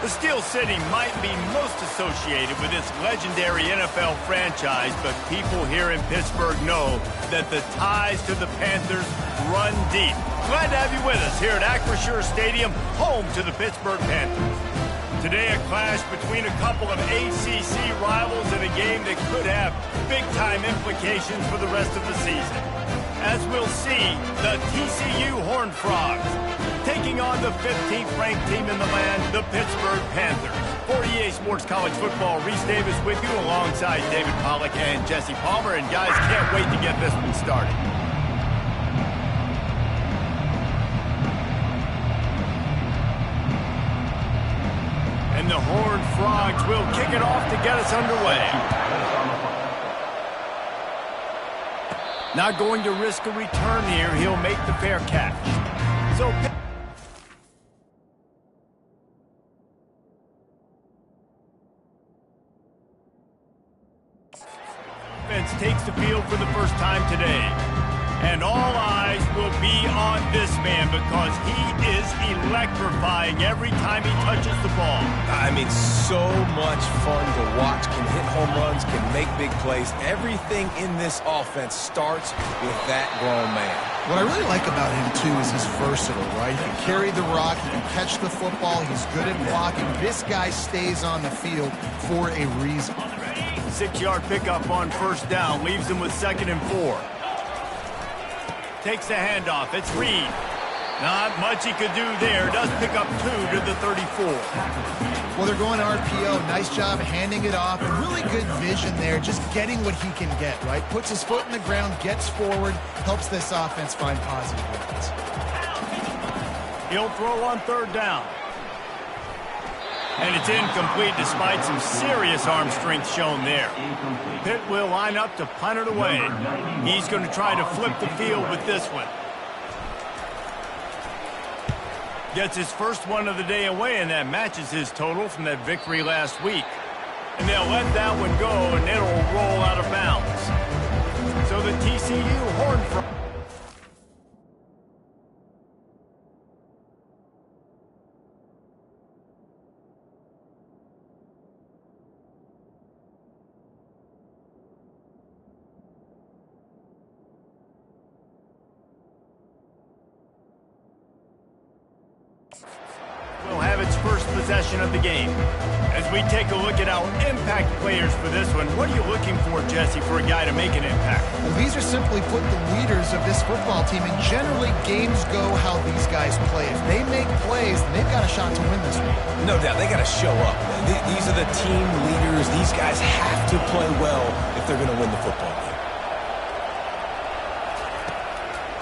The Steel City might be most associated with this legendary NFL franchise, but people here in Pittsburgh know that the ties to the Panthers run deep. Glad to have you with us here at Acrisure Stadium, home to the Pittsburgh Panthers. Today, a clash between a couple of ACC rivals in a game that could have big-time implications for the rest of the season. As we'll see, the TCU Horned Frogs taking on the 15th-ranked team in the land, the Pittsburgh Panthers. For EA Sports College Football, Reese Davis with you alongside David Pollack and Jesse Palmer. And guys, can't wait to get this one started. And the Horned Frogs will kick it off to get us underway. Not going to risk a return here. He'll make the fair catch. So offense takes the field for the first time today. And all eyes will be on this man because he is electrifying every time he touches the ball. I mean, so much fun to watch. Can hit home runs, can make big plays. Everything in this offense starts with that grown man. What I really like about him, too, is he's versatile, right? He can carry the rock, he can catch the football, he's good at blocking. This guy stays on the field for a reason. 6-yard pickup on first down, leaves him with 2nd and 4. Takes the handoff. It's Reed. Not much he could do there. Does pick up 2 to the 34. Well, they're going RPO. Nice job handing it off. And really good vision there. Just getting what he can get, right? Puts his foot in the ground, gets forward, helps this offense find positive points. He'll throw on 3rd down. And it's incomplete despite some serious arm strength shown there. Pitt will line up to punt it away. He's going to try to flip the field with this one. Gets his first one of the day away, and that matches his total from that victory last week. And they'll let that one go, and it'll roll out of bounds. So the TCU Horned Frogs. Will have its first possession of the game. As we take a look at our impact players for this one, what are you looking for, Jesse, for a guy to make an impact? Well, these are simply put the leaders of this football team, and generally games go how these guys play. If they make plays, then they've got a shot to win this one. No doubt, they got to show up. These are the team leaders. These guys have to play well if they're going to win the football game.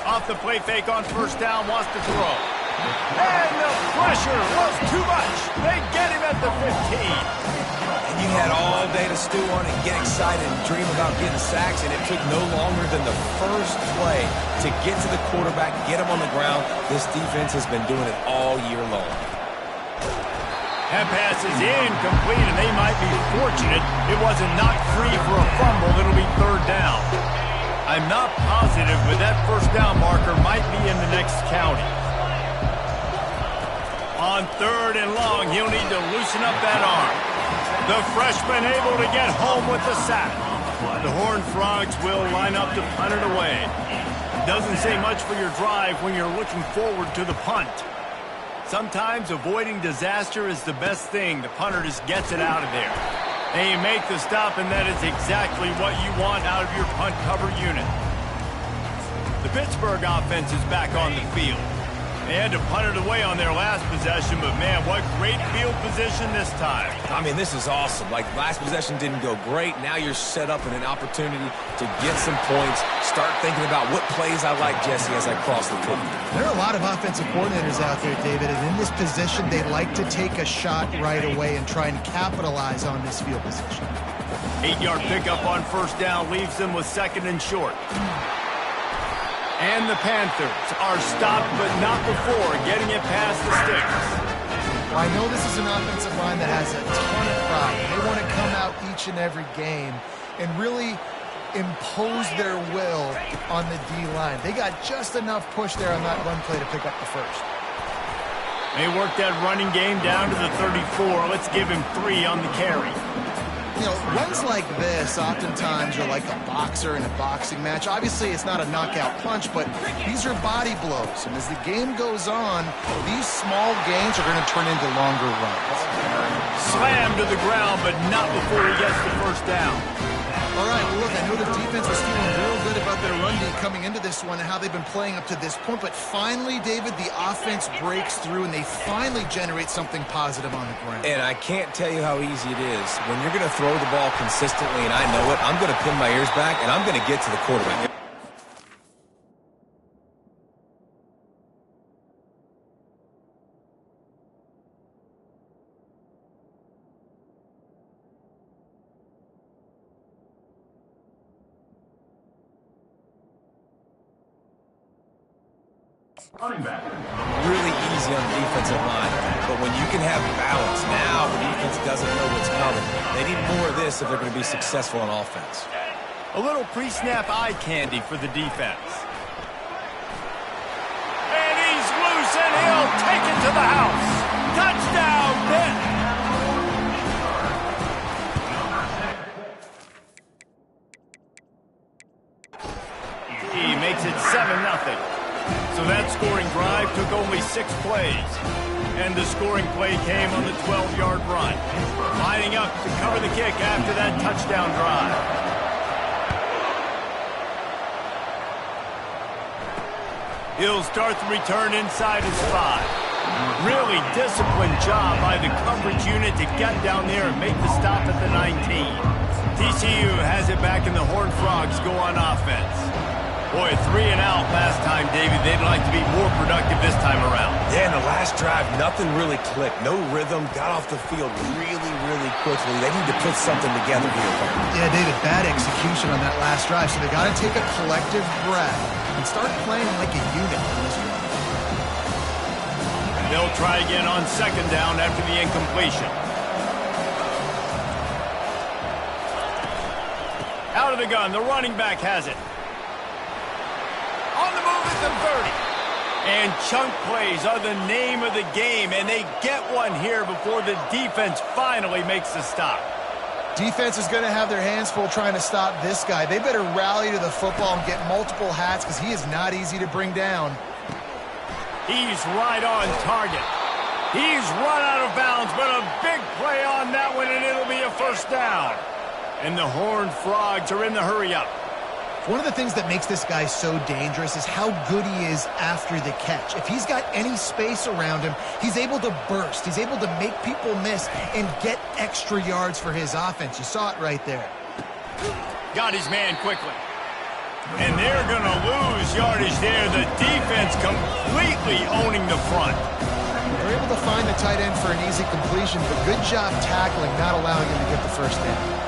Off the play fake on first down, wants to throw. And the pressure was too much. They get him at the 15. And you had all day to stew on it, get excited, and dream about getting sacks, and it took no longer than the first play to get to the quarterback, get him on the ground. This defense has been doing it all year long. That pass is incomplete, and they might be fortunate it wasn't knocked free for a fumble. It'll be 3rd down. I'm not positive, but that first down marker might be in the next county. On 3rd and long, he'll need to loosen up that arm. The freshman able to get home with the sack. The Horned Frogs will line up to punt it away. Doesn't say much for your drive when you're looking forward to the punt. Sometimes avoiding disaster is the best thing. The punter just gets it out of there. And you make the stop, and that is exactly what you want out of your punt cover unit. The Pittsburgh offense is back on the field. They had to punt it away on their last possession, but man, what great field position this time. I mean, this is awesome. Like, last possession didn't go great. Now you're set up in an opportunity to get some points. Start thinking about what plays I like, Jesse, as I cross the field. There are a lot of offensive coordinators out there, David, and in this position, they like to take a shot right away and try and capitalize on this field position. 8-yard pickup on first down leaves them with 2nd and short. And the Panthers are stopped, but not before getting it past the sticks. Well, I know this is an offensive line that has a ton of pride. They want to come out each and every game and really impose their will on the D-line. They got just enough push there on that run play to pick up the first. They work that running game down to the 34. Let's give him 3 on the carry. You know, runs like this oftentimes are like a boxer in a boxing match. Obviously, it's not a knockout punch, but these are body blows. And as the game goes on, these small gains are going to turn into longer runs. Slam to the ground, but not before he gets the first down. All right, well, look, I know the defense was feeling real good about their run D coming into this one and how they've been playing up to this point. But finally, David, the offense breaks through and they finally generate something positive on the ground. And I can't tell you how easy it is. When you're going to throw the ball consistently, and I know it, I'm going to pin my ears back, and I'm going to get to the quarterback. Running back. Really easy on the defensive line. But when you can have balance, now the defense doesn't know what's coming. They need more of this if they're going to be successful on offense. A little pre-snap eye candy for the defense. And he's loose, and he'll take it to the house. Touchdown, Pitt! He makes it 7-0. So that scoring drive took only 6 plays. And the scoring play came on the 12-yard run. Lining up to cover the kick after that touchdown drive. He'll start the return inside his 5. Really disciplined job by the coverage unit to get down there and make the stop at the 19. TCU has it back, and the Horned Frogs go on offense. Boy, 3 and out last time, David. They'd like to be more productive this time around. Yeah, in the last drive, nothing really clicked. No rhythm. Got off the field really, really quickly. They need to put something together here. Yeah, David, bad execution on that last drive. So they got to take a collective breath and start playing like a unit on this one. They'll try again on 2nd down after the incompletion. Out of the gun, the running back has it. On the move at the 30. And chunk plays are the name of the game, and they get one here before the defense finally makes the stop. Defense is going to have their hands full trying to stop this guy. They better rally to the football and get multiple hats because he is not easy to bring down. He's right on target. He's run out of bounds, but a big play on that one, and it'll be a first down. And the Horned Frogs are in the hurry-up. One of the things that makes this guy so dangerous is how good he is after the catch. If he's got any space around him, he's able to burst. He's able to make people miss and get extra yards for his offense. You saw it right there. Got his man quickly. And they're going to lose yardage there. The defense completely owning the front. They're able to find the tight end for an easy completion, but good job tackling, not allowing him to get the first down.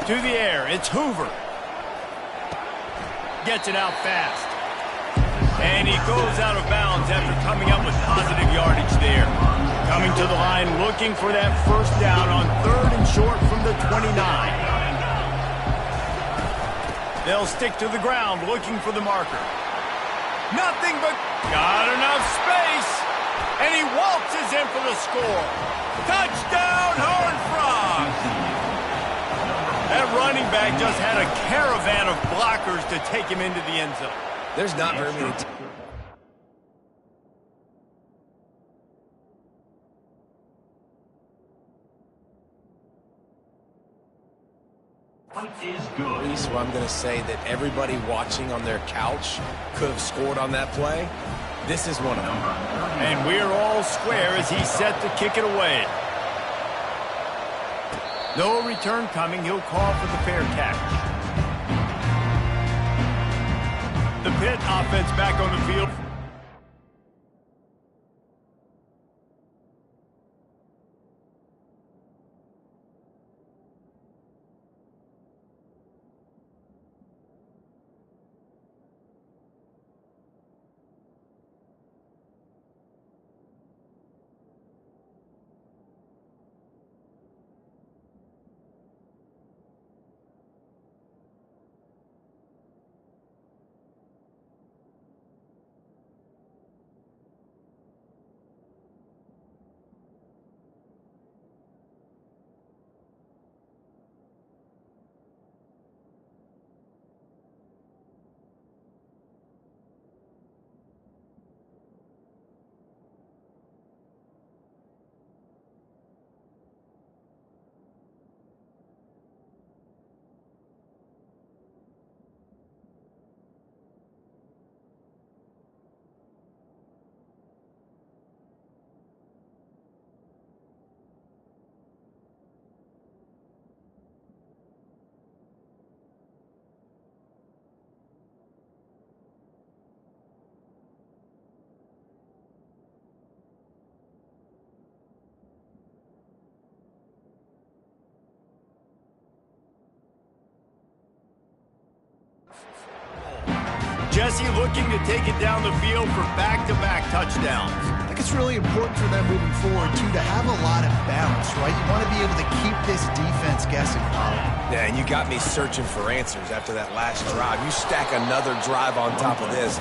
To the air, it's Hoover. Gets it out fast. And he goes out of bounds after coming up with positive yardage there. Coming to the line, looking for that first down on 3rd and short from the 29. They'll stick to the ground, looking for the marker. Nothing but got enough space. And he waltzes in for the score. Touchdown, Horned Frogs! That running back just had a caravan of blockers to take him into the end zone. There's not very many. Is good. So I'm going to say that everybody watching on their couch could have scored on that play. This is one of them. And we're all square as he's set to kick it away. No return coming. He'll call for the fair catch. The Pitt offense back on the field. Jesse looking to take it down the field for back-to-back touchdowns. I think it's really important for them moving forward, too, to have a lot of balance, right? You want to be able to keep this defense guessing, Polly. Yeah, and you got me searching for answers after that last drive. You stack another drive on top of this,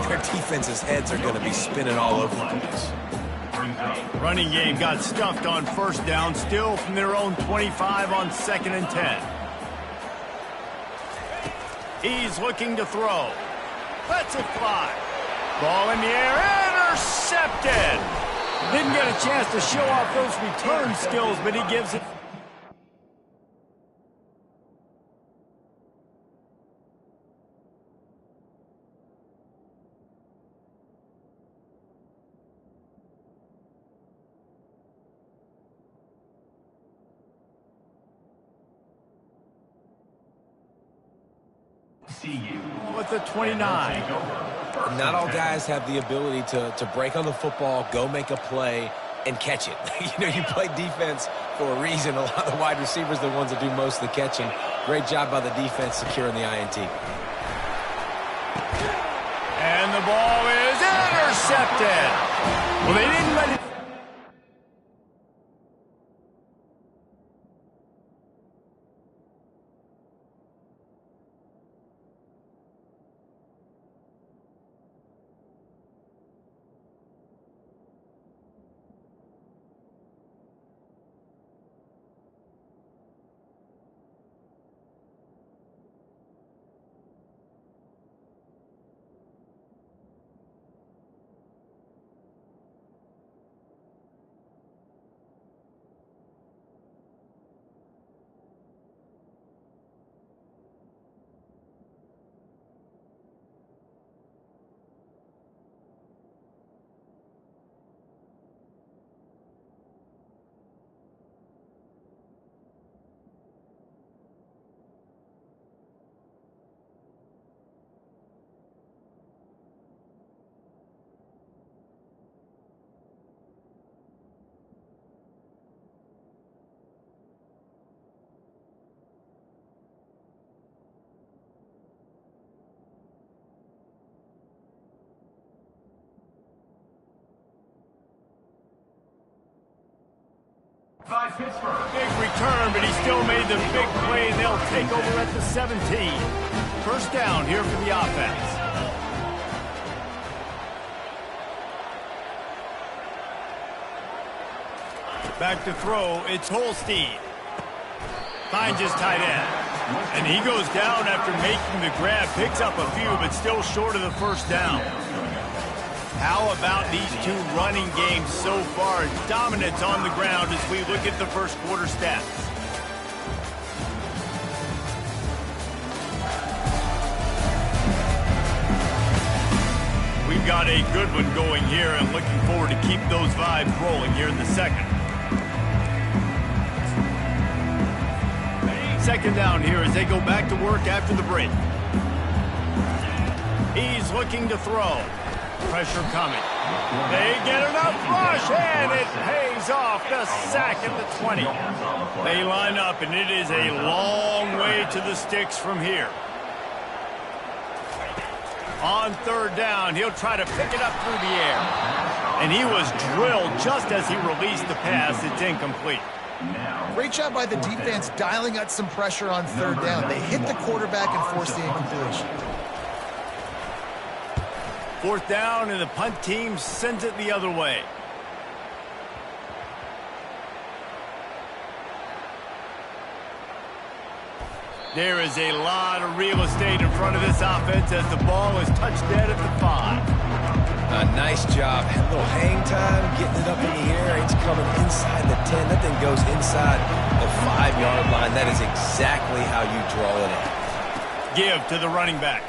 their defense's heads are going to be spinning all over the place. Running game got stuffed on first down, still from their own 25 on 2nd and 10. He's looking to throw. Lets it fly. Ball in the air, intercepted. Didn't get a chance to show off those return skills, but he gives it. With the 29. Not all guys have the ability to break on the football, go make a play, and catch it. You play defense for a reason. A lot of the wide receivers are the ones that do most of the catching. Great job by the defense securing the INT. And the ball is intercepted. Well, they didn't let it. By Pittsburgh. Big return, but he still made the big play, and they'll take over at the 17. First down here for the offense. Back to throw, it's Holstein. Finds his tight end. And he goes down after making the grab, picks up a few, but still short of the first down. How about these two running games so far? Dominance on the ground as we look at the first quarter stats. We've got a good one going here and looking forward to keep those vibes rolling here in the second. Second down here as they go back to work after the break. He's looking to throw. Pressure coming. They get enough rush, and it pays off. The sack at the 20. They line up, and it is a long way to the sticks from here. On third down, he'll try to pick it up through the air. And he was drilled just as he released the pass. It's incomplete. Great job by the defense dialing out some pressure on third down. They hit the quarterback and forced the incompletion. Fourth down, and the punt team sends it the other way. There is a lot of real estate in front of this offense as the ball is touched dead at the 5. Nice job. A little hang time, getting it up in the air. It's coming inside the 10. That thing goes inside the 5-yard line. That is exactly how you draw it in. Give to the running back.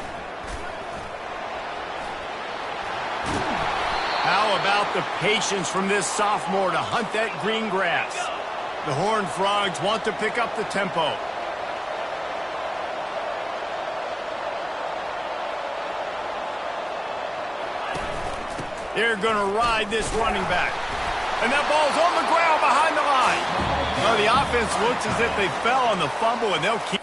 How about the patience from this sophomore to hunt that green grass? The Horned Frogs want to pick up the tempo. They're going to ride this running back. And that ball's on the ground behind the line. Well, the offense looks as if they fell on the fumble, and they'll keep.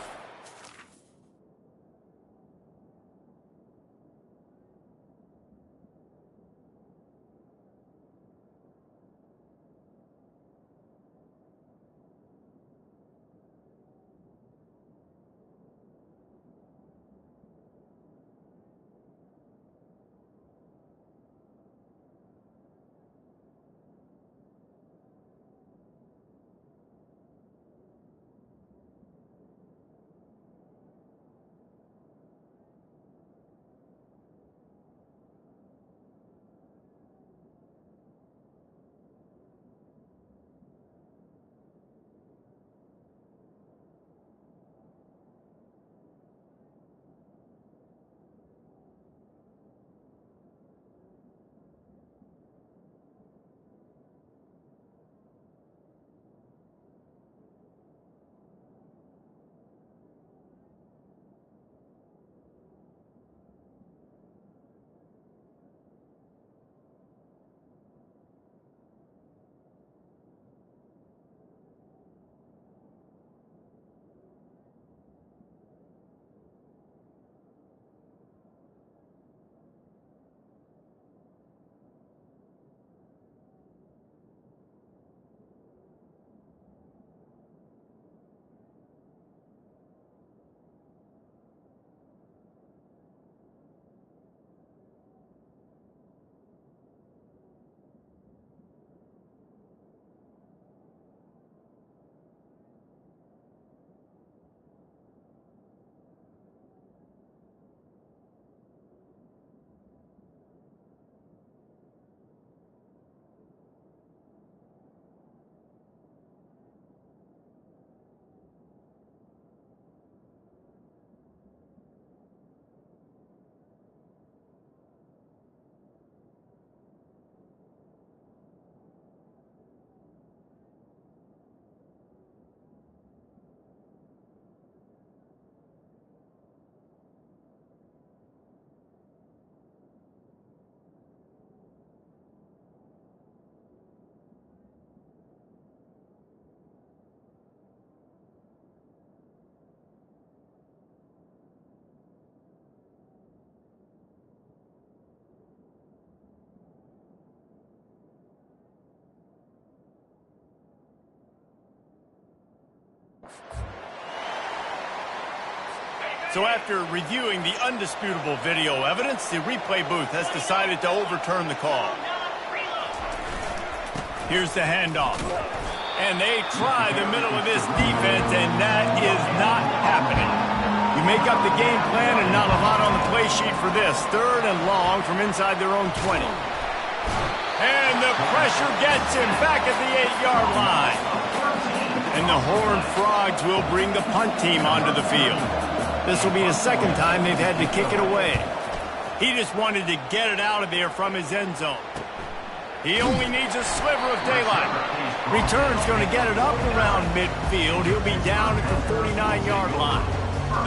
So after reviewing the undisputable video evidence, the replay booth has decided to overturn the call. Here's the handoff. And they try the middle of this defense, and that is not happening. You make up the game plan and not a lot on the play sheet for this. 3rd and long from inside their own 20. And the pressure gets him back at the 8-yard line. And the Horned Frogs will bring the punt team onto the field. This will be the 2nd time they've had to kick it away. He just wanted to get it out of there from his end zone. He only needs a sliver of daylight. Return's going to get it up around midfield. He'll be down at the 49-yard line.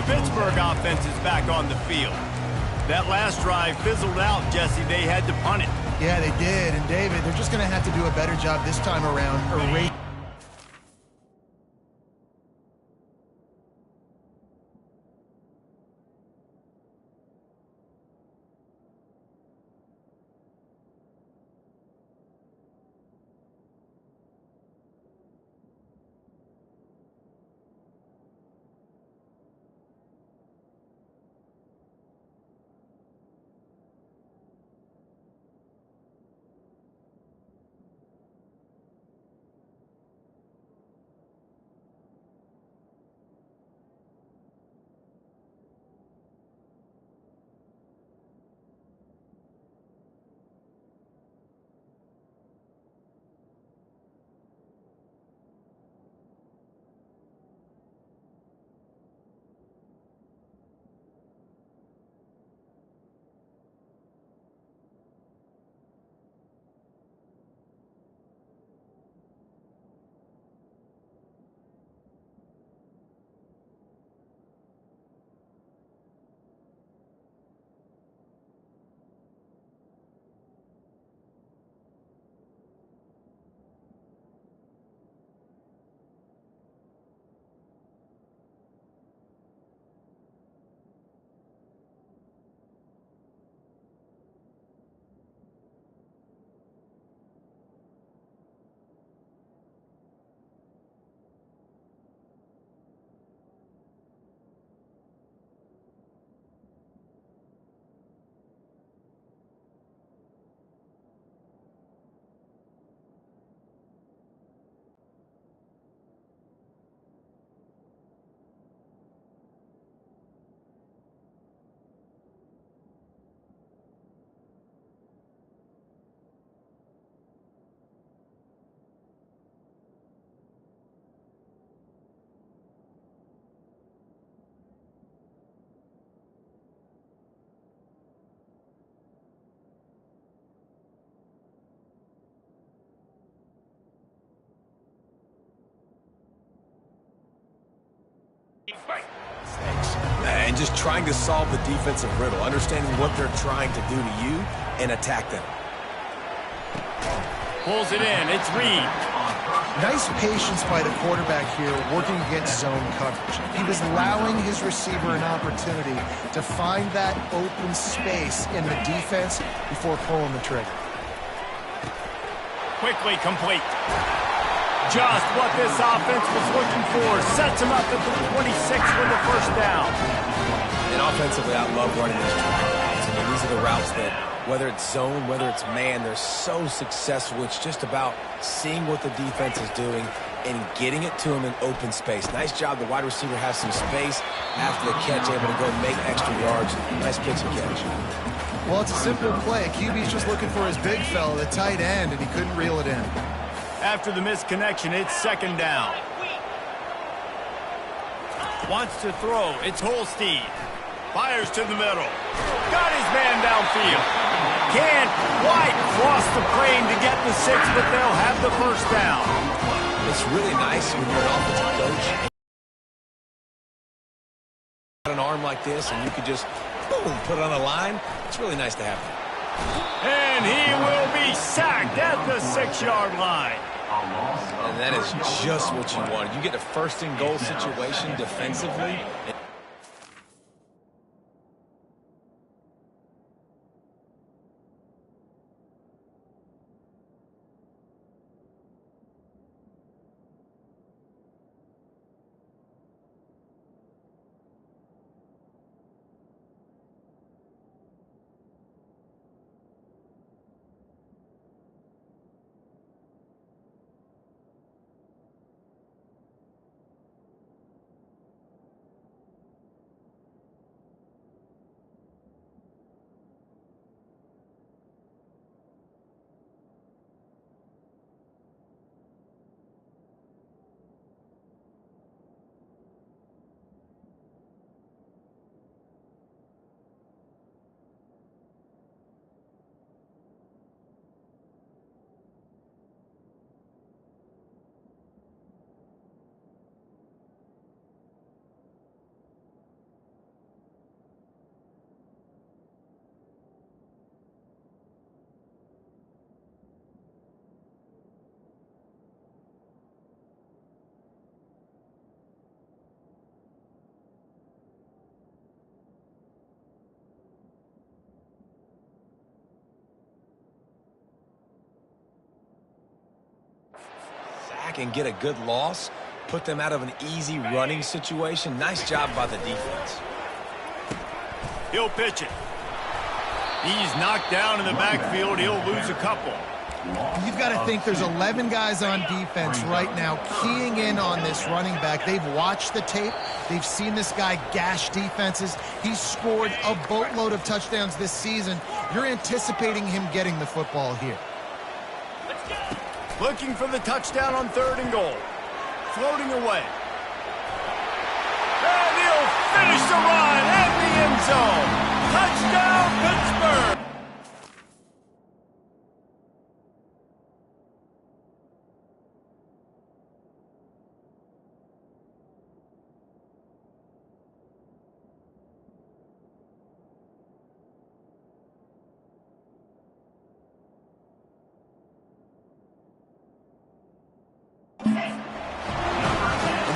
The Pittsburgh offense is back on the field. That last drive fizzled out, Jesse. They had to punt it. Yeah, they did. And, David, they're just going to have to do a better job this time around erasing. And just trying to solve the defensive riddle, understanding what they're trying to do to you and attack them. Pulls it in. It's Reed. Nice patience by the quarterback here working against zone coverage. He was allowing his receiver an opportunity to find that open space in the defense before pulling the trigger. Quickly complete. Just what this offense was looking for. Sets him up at the 26 with the first down. And offensively, I love running these routes. I mean, these are the routes that, whether it's zone, whether it's man, they're so successful. It's just about seeing what the defense is doing and getting it to him in open space. Nice job. The wide receiver has some space after the catch, able to go make extra yards. Nice pitch and catch. Well, it's a simple play. QB's just looking for his big fella, the tight end, and he couldn't reel it in. After the misconnection, it's second down. Wants to throw. It's Holstein. Fires to the middle. Got his man downfield. Can't quite cross the plane to get the 6, but they'll have the first down. It's really nice when you're an offensive coach. Got an arm like this, and you could just, boom, put it on the line. It's really nice to have that. And he will be sacked at the 6-yard line. And that is just what you wanted. You get a first-and-goal situation defensively. quarterback and get a good loss, put them out of an easy running situation. Nice job by the defense. He'll pitch it. He's knocked down in the backfield. He'll lose a couple. You've got to think there's 11 guys on defense right now keying in on this running back. They've watched the tape. They've seen this guy gash defenses. He's scored a boatload of touchdowns this season. You're anticipating him getting the football here. Looking for the touchdown on 3rd and goal. Floating away. And he'll finish the run at the end zone. Touchdown, Pittsburgh!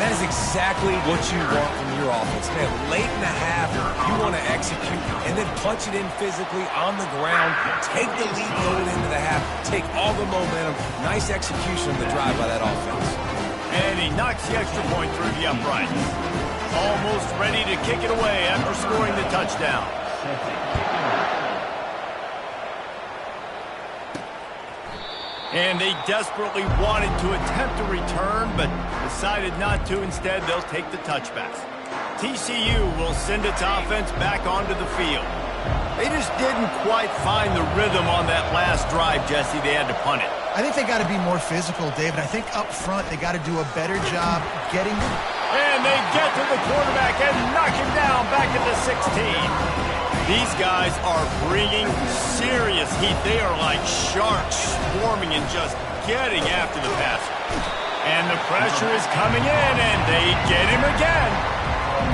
That is exactly what you want from your offense. Man, late in the half, you want to execute and then punch it in physically on the ground, take the lead going into the half, take all the momentum. Nice execution of the drive by that offense. And he knocks the extra point through the uprights. Almost ready to kick it away after scoring the touchdown. And they desperately wanted to attempt a return, but decided not to. Instead, they'll take the touchback. TCU will send its offense back onto the field. They just didn't quite find the rhythm on that last drive, Jesse. They had to punt it. I think they got to be more physical, David. I think up front they got to do a better job getting... And they get to the quarterback and knock him down back at the 16. These guys are bringing serious heat. They are like sharks swarming and just getting after the passer. And the pressure is coming in, and they get him again.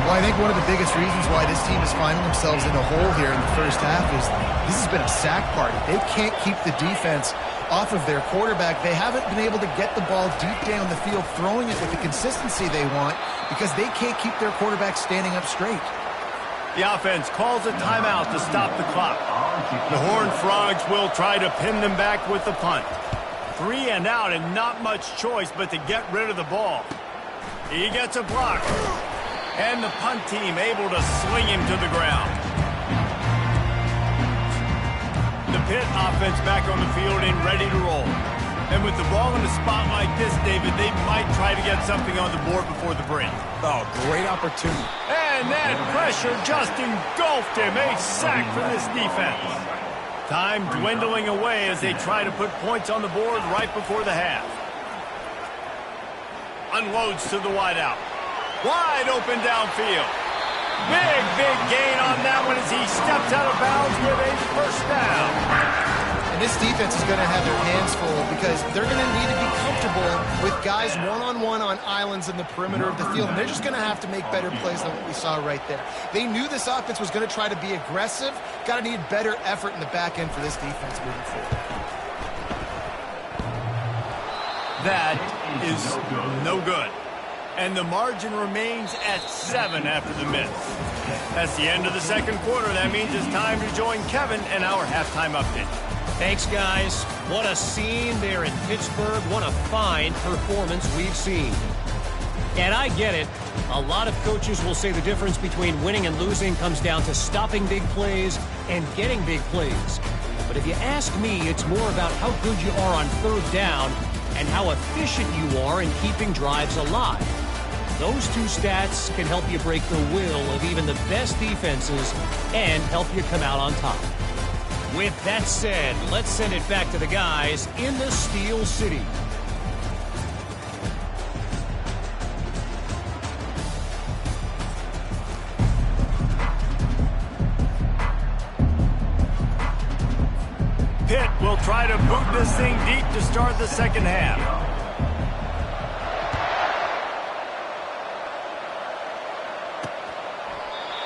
Well, I think one of the biggest reasons why this team is finding themselves in a hole here in the first half is this has been a sack party. They can't keep the defense off of their quarterback. They haven't been able to get the ball deep down the field, throwing it with the consistency they want because they can't keep their quarterback standing up straight. The offense calls a timeout to stop the clock. The Horned Frogs will try to pin them back with the punt. 3 and out and not much choice but to get rid of the ball. He gets a block. And the punt team able to sling him to the ground. The Pitt offense back on the field and ready to roll. And with the ball in a spot like this, David, they might try to get something on the board before the break. Oh, great opportunity. And that pressure just engulfed him. A sack for this defense. Time dwindling away as they try to put points on the board right before the half. Unloads to the wideout. Wide open downfield. Big gain on that one as he steps out of bounds with a first down. And this defense is going to have their hands full because they're going to need to be comfortable with guys one-on-one on islands in the perimeter of the field. And they're just going to have to make better plays than what we saw right there. They knew this offense was going to try to be aggressive. Got to need better effort in the back end for this defense moving forward. That is no good. And the margin remains at 7 after the miss. That's the end of the second quarter. That means it's time to join Kevin and our halftime update. Thanks, guys. What a scene there in Pittsburgh. What a fine performance we've seen. And I get it. A lot of coaches will say the difference between winning and losing comes down to stopping big plays and getting big plays. But if you ask me, it's more about how good you are on third down and how efficient you are in keeping drives alive. Those two stats can help you break the will of even the best defenses and help you come out on top. With that said, let's send it back to the guys in the Steel City. Pitt will try to boot this thing deep to start the second half.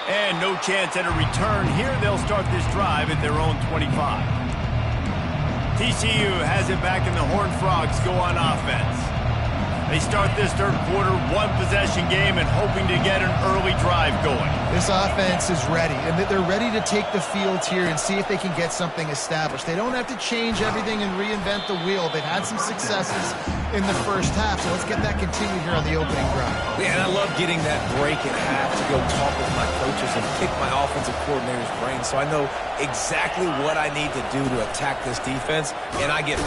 And no chance at a return here. They'll start this drive at their own 25. TCU has it back and the Horned Frogs go on offense. They start this third quarter, one-possession game and hoping to get an early drive going. This offense is ready, and they're ready to take the field here and see if they can get something established. They don't have to change everything and reinvent the wheel. They've had some successes in the first half. So let's get that continued here on the opening drive. Yeah, and I love getting that break at half to go talk with my coaches and pick my offensive coordinator's brain so I know exactly what I need to do to attack this defense, and I get...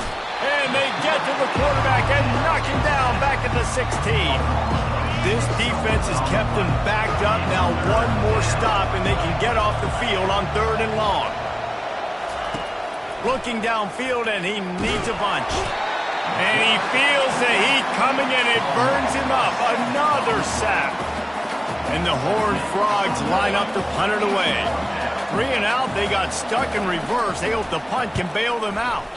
And they get to the quarterback and knock him down back at the 16. This defense has kept them backed up. Now one more stop, and they can get off the field on 3rd and long. Looking downfield, and he needs a bunch. And he feels the heat coming, and it burns him up. Another sack. And the Horned Frogs line up to punt it away. 3 and out, they got stuck in reverse. They hope the punt can bail them out.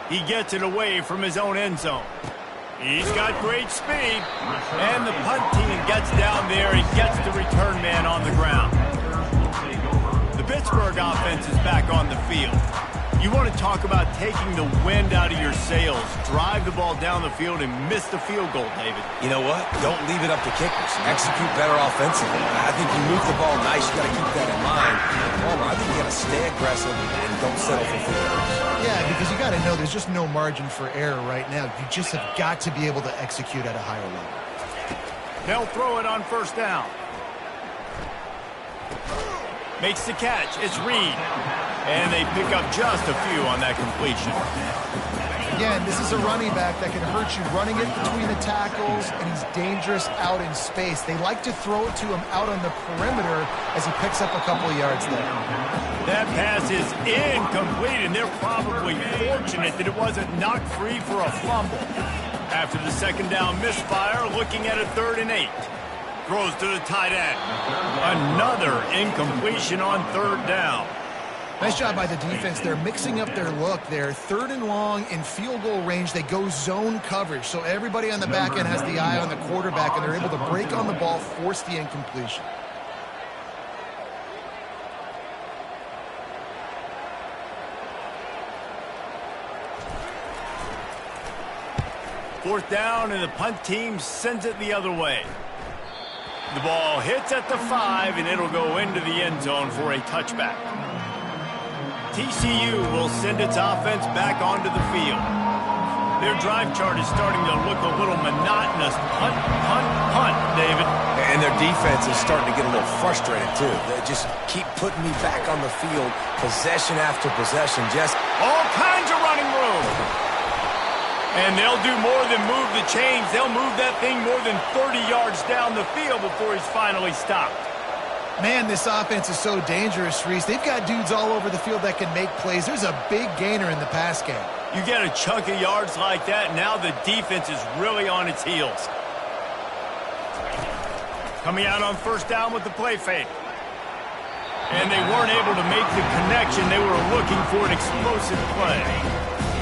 He gets it away from his own end zone. He's got great speed. And the punt team gets down there and gets the return man on the ground. The Pittsburgh offense is back on the field. You want to talk about taking the wind out of your sails. Drive the ball down the field and miss the field goal, David. You know what? Don't leave it up to kickers. Execute better offensively. I think you move the ball nice. You got to keep that in mind. I think you got to stay aggressive and don't settle for field goals. Yeah, because you got to know there's just no margin for error right now. You just have got to be able to execute at a higher level. They'll throw it on 1st down. Makes the catch. It's Reed. And they pick up just a few on that completion. Again, this is a running back that can hurt you running it between the tackles, and he's dangerous out in space. They like to throw it to him out on the perimeter as he picks up a couple of yards there. That pass is incomplete, and they're probably fortunate that it wasn't knocked free for a fumble. After the 2nd down misfire, looking at a 3rd and 8. Throws to the tight end. Another incompletion on 3rd down. Nice job by the defense. They're mixing up their look there. 3rd and long in field goal range. They go zone coverage. So everybody on the back end has the eye on the quarterback, and they're able to break on the ball, force the incompletion. Fourth down, and the punt team sends it the other way. The ball hits at the 5, and it'll go into the end zone for a touchback. TCU will send its offense back onto the field. Their drive chart is starting to look a little monotonous. Punt, punt, punt, David. And their defense is starting to get a little frustrated, too. They just keep putting me back on the field, possession after possession. Just all kinds of running room. And they'll do more than move the chains. They'll move that thing more than 30 yards down the field before he's finally stopped. Man, this offense is so dangerous, Reese. They've got dudes all over the field that can make plays. There's a big gainer in the pass game. You get a chunk of yards like that, now the defense is really on its heels. Coming out on 1st down with the play fake. And they weren't able to make the connection. They were looking for an explosive play.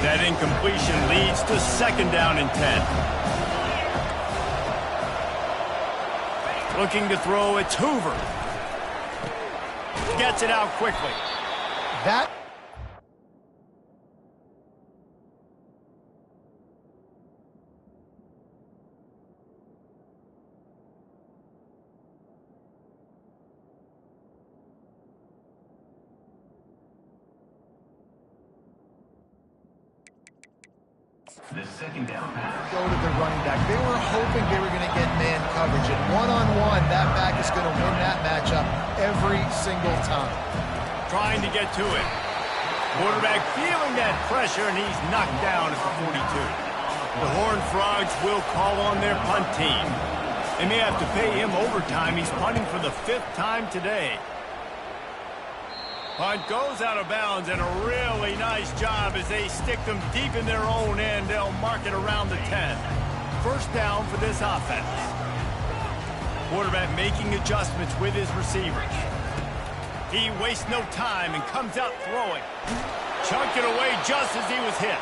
That incompletion leads to 2nd down and 10. Looking to throw, it's Hoover. Gets it out quickly. That The 2nd down pass. go to the running back. They were hoping they were going to get man coverage. And one-on-one, that back is going to win that matchup every single time. Trying to get to it. Quarterback feeling that pressure, and he's knocked down at the 42. The Horned Frogs will call on their punt team. They may have to pay him overtime. He's punting for the 5th time today. Punt goes out of bounds, and a really nice job as they stick them deep in their own end. They'll mark it around the 10. 1st down for this offense. Quarterback making adjustments with his receivers. He wastes no time and comes out throwing. Chunked it away just as he was hit.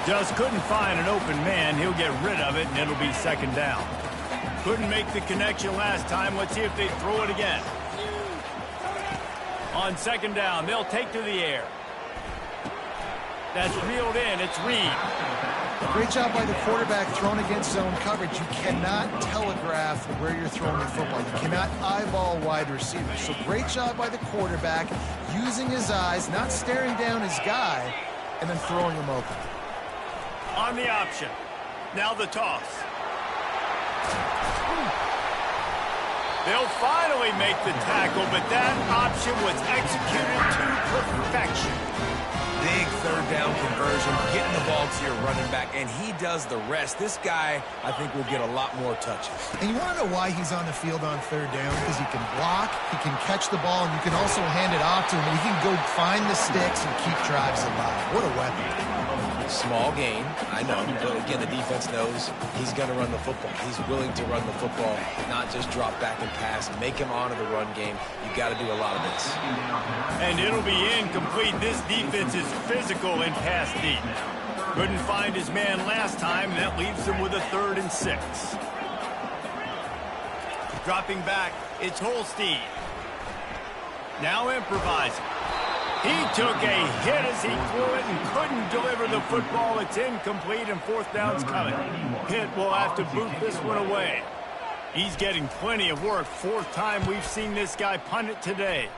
Just couldn't find an open man. He'll get rid of it, and it'll be 2nd down. Couldn't make the connection last time. Let's see if they throw it again. On 2nd down, they'll take to the air. That's reeled in. It's Reed. Great job by the quarterback thrown against zone coverage. You cannot telegraph where you're throwing the football. You cannot eyeball wide receivers. So great job by the quarterback using his eyes, not staring down his guy, and then throwing him open. On the option. Now the toss. They'll finally make the tackle, but that option was executed to perfection. Big third down conversion, getting the ball to your running back, and he does the rest. This guy, I think, will get a lot more touches. And you want to know why he's on the field on third down? Because he can block, he can catch the ball, and you can also hand it off to him, and he can go find the sticks and keep drives alive. What a weapon. Small gain, I know, but again, the defense knows he's going to run the football. He's willing to run the football, not just drop back and pass, make him honor the run game. You got to do a lot of this. And it'll be incomplete. This defense is physical in pass deep. Couldn't find his man last time, and that leaves him with a 3rd and 6. Dropping back, it's Holstein. Now improvising. He took a hit as he threw it and couldn't deliver the football. It's incomplete, and 4th down's coming. Pitt will have to boot this one away. He's getting plenty of work. 4th time we've seen this guy punt it today.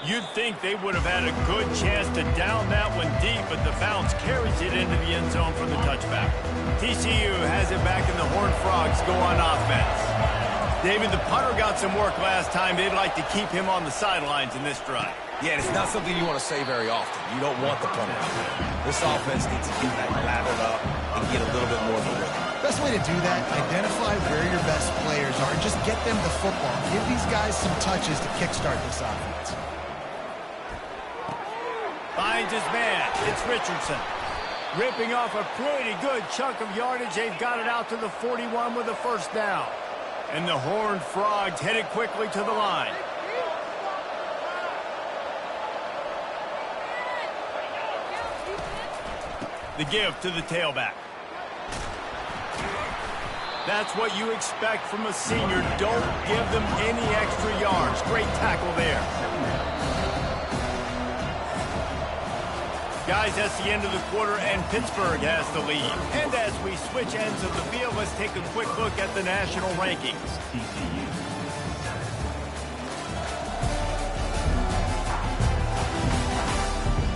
You'd think they would have had a good chance to down that one deep, but the bounce carries it into the end zone for the touchback. TCU has it back, and the Horned Frogs go on offense. David, the punter got some work last time. They'd like to keep him on the sidelines in this drive. Yeah, and it's not something you want to say very often. You don't want the punter out there. This offense needs to get that lathered up and get a little bit more of a rhythm. Best way to do that, identify where your best players are and just get them the football. Give these guys some touches to kickstart this offense. Finds his man. It's Richardson. Ripping off a pretty good chunk of yardage. They've got it out to the 41 with a 1st down. And the Horned Frogs headed quickly to the line. The give to the tailback. That's what you expect from a senior. Don't give them any extra yards. Great tackle there. Guys, that's the end of the quarter, and Pittsburgh has the lead. And as we switch ends of the field, let's take a quick look at the national rankings.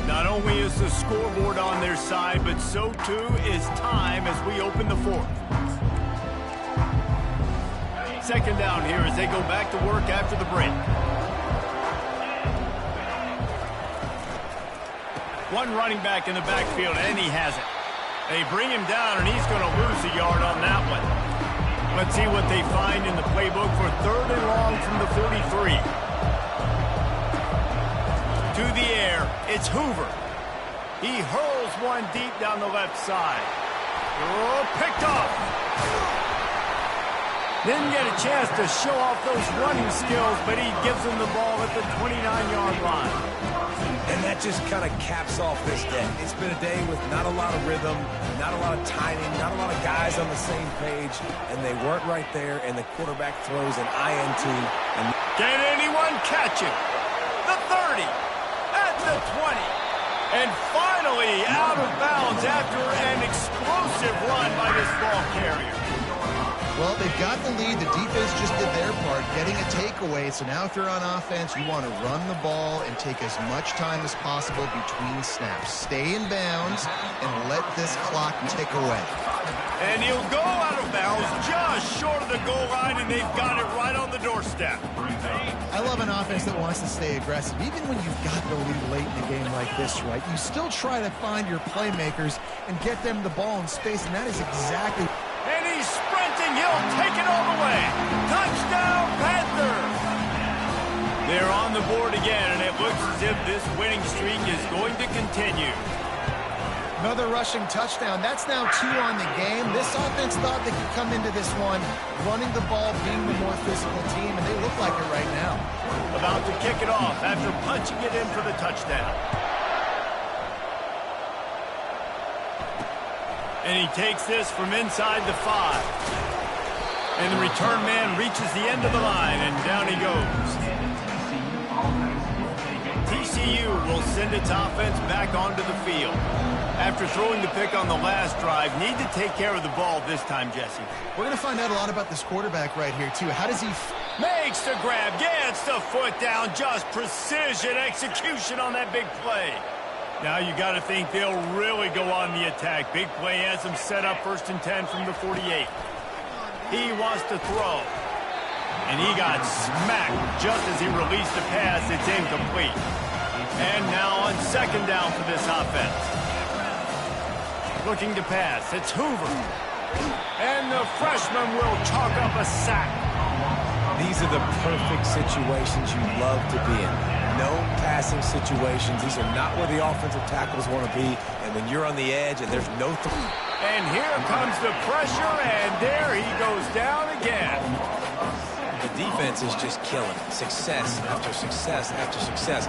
Not only is the scoreboard on their side, but so too is time as we open the 4th. 2nd down here as they go back to work after the break. One running back in the backfield, and he has it. They bring him down, and he's going to lose a yard on that one. Let's see what they find in the playbook for 3rd and long from the 43. To the air, it's Hoover. He hurls one deep down the left side. Oh, picked off. Didn't get a chance to show off those running skills, but he gives him the ball at the 29-yard line. And that just kind of caps off this day. It's been a day with not a lot of rhythm, not a lot of timing, not a lot of guys on the same page, and they weren't right there, and the quarterback throws an INT. And can anyone catch it? The 30, at the 20, and finally out of bounds after an explosive run by this ball carrier. Well, they've got the lead. The defense just did their part, getting a takeaway. So now if they're on offense, you want to run the ball and take as much time as possible between snaps. Stay in bounds and let this clock tick away. And he'll go out of bounds just short of the goal line, and they've got it right on the doorstep. I love an offense that wants to stay aggressive. Even when you've got the lead late in a game like this, right, you still try to find your playmakers and get them the ball in space, and that is exactly... And he's sprinting. He'll take it all the way. Touchdown, Panthers! They're on the board again, and it looks as if this winning streak is going to continue. Another rushing touchdown. That's now 2 on the game. This offense thought they could come into this one running the ball, being the more physical team, and they look like it right now. About to kick it off after punching it in for the touchdown. And he takes this from inside the 5. And the return man reaches the end of the line, and down he goes. TCU will send its offense back onto the field. After throwing the pick on the last drive, need to take care of the ball this time, Jesse. We're going to find out a lot about this quarterback right here, too. How does he... Makes the grab, gets the foot down, just precision execution on that big play. Now you got to think they'll really go on the attack. Big play has them set up 1st and 10 from the 48. He wants to throw. And he got smacked just as he released the pass. It's incomplete. And now on 2nd down for this offense. Looking to pass. It's Hoover. And the freshman will chalk up a sack. These are the perfect situations you love to be in. No passing situations. These are not where the offensive tackles want to be. And when you're on the edge and there's no... And here comes the pressure, and there he goes down again. The defense is just killing it. Success after success after success.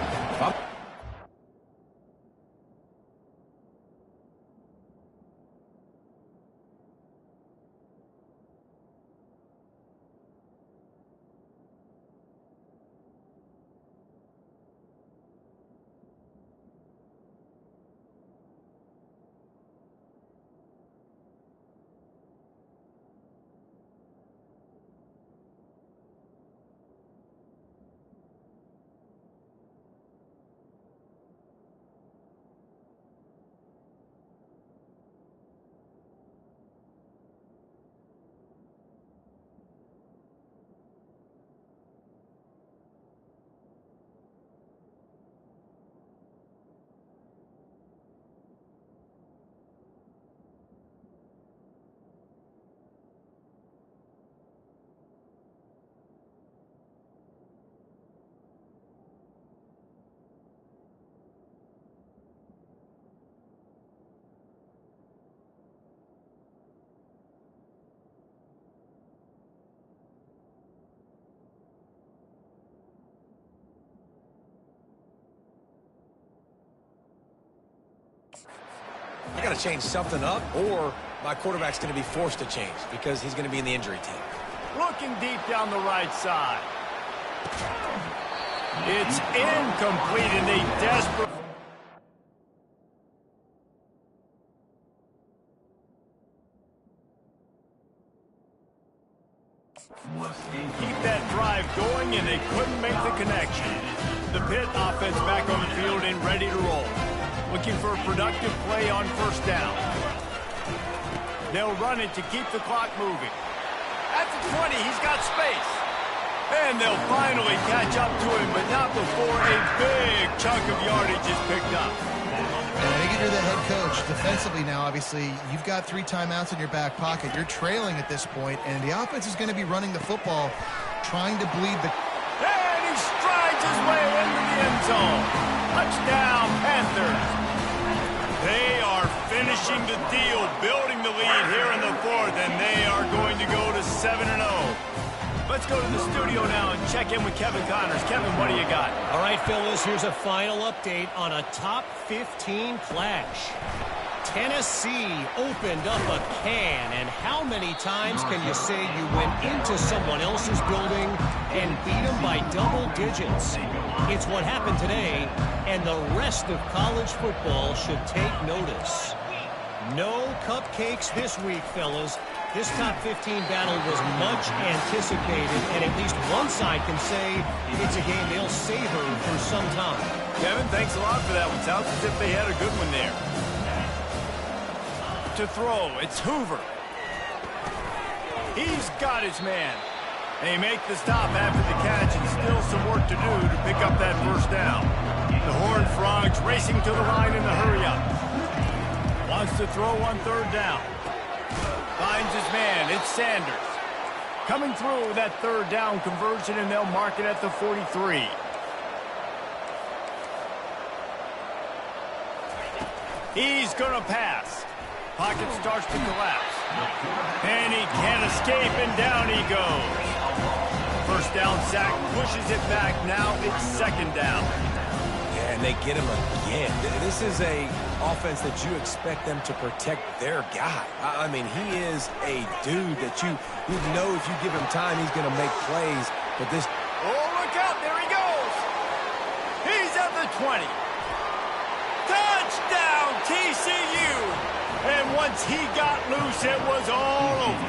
I got to change something up, or my quarterback's going to be forced to change because he's going to be in the injury team. Looking deep down the right side. It's incomplete, and they desperate. Keep that drive going, and they couldn't make the connection. The Pitt offense back on the field and ready to roll. Looking for a productive play on 1st down. They'll run it to keep the clock moving. At the 20, he's got space. And they'll finally catch up to him, but not before a big chunk of yardage is picked up. And I think if you're the head coach, defensively now, obviously, you've got 3 timeouts in your back pocket. You're trailing at this point, and the offense is going to be running the football, trying to bleed the... And he strides his way into the end zone. Touchdown, Panthers. They are finishing the deal, building the lead here in the 4th, and they are going to go to 7-0. Let's go to the studio now and check in with Kevin Connors. Kevin, what do you got? All right, fellas, here's a final update on a top 15 clash. Tennessee opened up a can, and how many times can you say you went into someone else's building and beat them by double digits? It's what happened today, and the rest of college football should take notice. No cupcakes this week, fellas. This top 15 battle was much anticipated, and at least one side can say it's a game they'll savor for some time. Kevin, thanks a lot for that one. Sounds as if they had a good one there. To throw, it's Hoover. He's got his man. They make the stop after the catch, and still some work to do to pick up that 1st down. The Horned Frogs racing to the line in the hurry-up. Wants to throw on 3rd down. Finds his man. It's Sanders. Coming through that 3rd down conversion, and they'll mark it at the 43. He's going to pass. Pocket starts to collapse. And he can't escape, and down he goes. 1st down sack, pushes it back. Now it's 2nd down. Yeah, and they get him again. This is a offense that you expect them to protect their guy. I mean, he is a dude that you know if you give him time, he's going to make plays. But this... Oh, look out. There he goes. He's at the 20. Touchdown, TCU. And once he got loose, it was all over.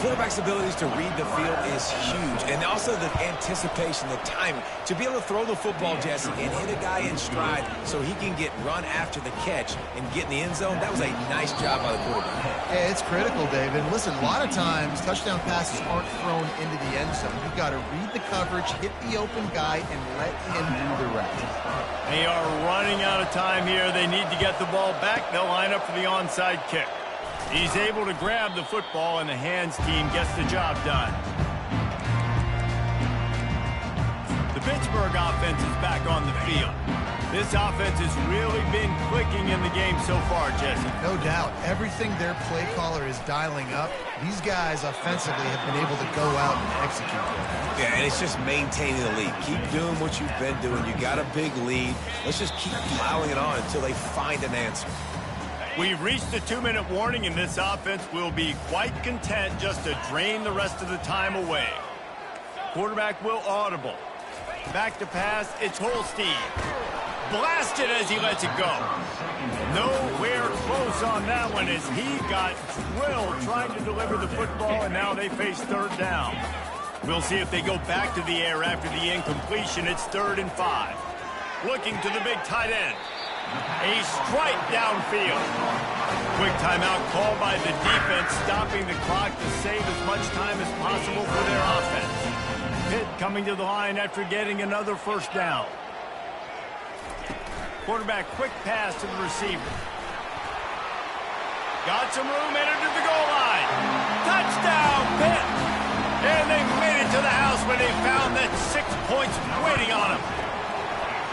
quarterback's abilities to read the field is huge. And also the anticipation, the timing. To be able to throw the football, Jesse, and hit a guy in stride so he can get run after the catch and get in the end zone, that was a nice job by the quarterback. Yeah, it's critical, David. Listen, a lot of times touchdown passes aren't thrown into the end zone. You've got to read the coverage, hit the open guy, and let him do the rest. They are running out of time here. They need to get the ball back. They'll line up for the onside kick. He's able to grab the football, and the hands team gets the job done. The Pittsburgh offense is back on the field. This offense has really been clicking in the game so far, Jesse. No doubt. Everything their play caller is dialing up, these guys offensively have been able to go out and execute that. Yeah, and it's just maintaining the lead. Keep doing what you've been doing. You got a big lead. Let's just keep plowing it on until they find an answer. We've reached the 2-minute warning, and this offense will be quite content just to drain the rest of the time away. Quarterback will audible. Back to pass, it's Holstein. Blasted as he lets it go. Nowhere close on that one as he got drilled trying to deliver the football, and now they face third down. We'll see if they go back to the air after the incompletion. It's 3rd and 5. Looking to the big tight end. A strike downfield. Quick timeout called by the defense, stopping the clock to save as much time as possible for their offense. Pitt coming to the line after getting another first down. Quarterback quick pass to the receiver. Got some room, entered to the goal line. Touchdown, Pitt! And they made it to the house when they found that 6 points waiting on them.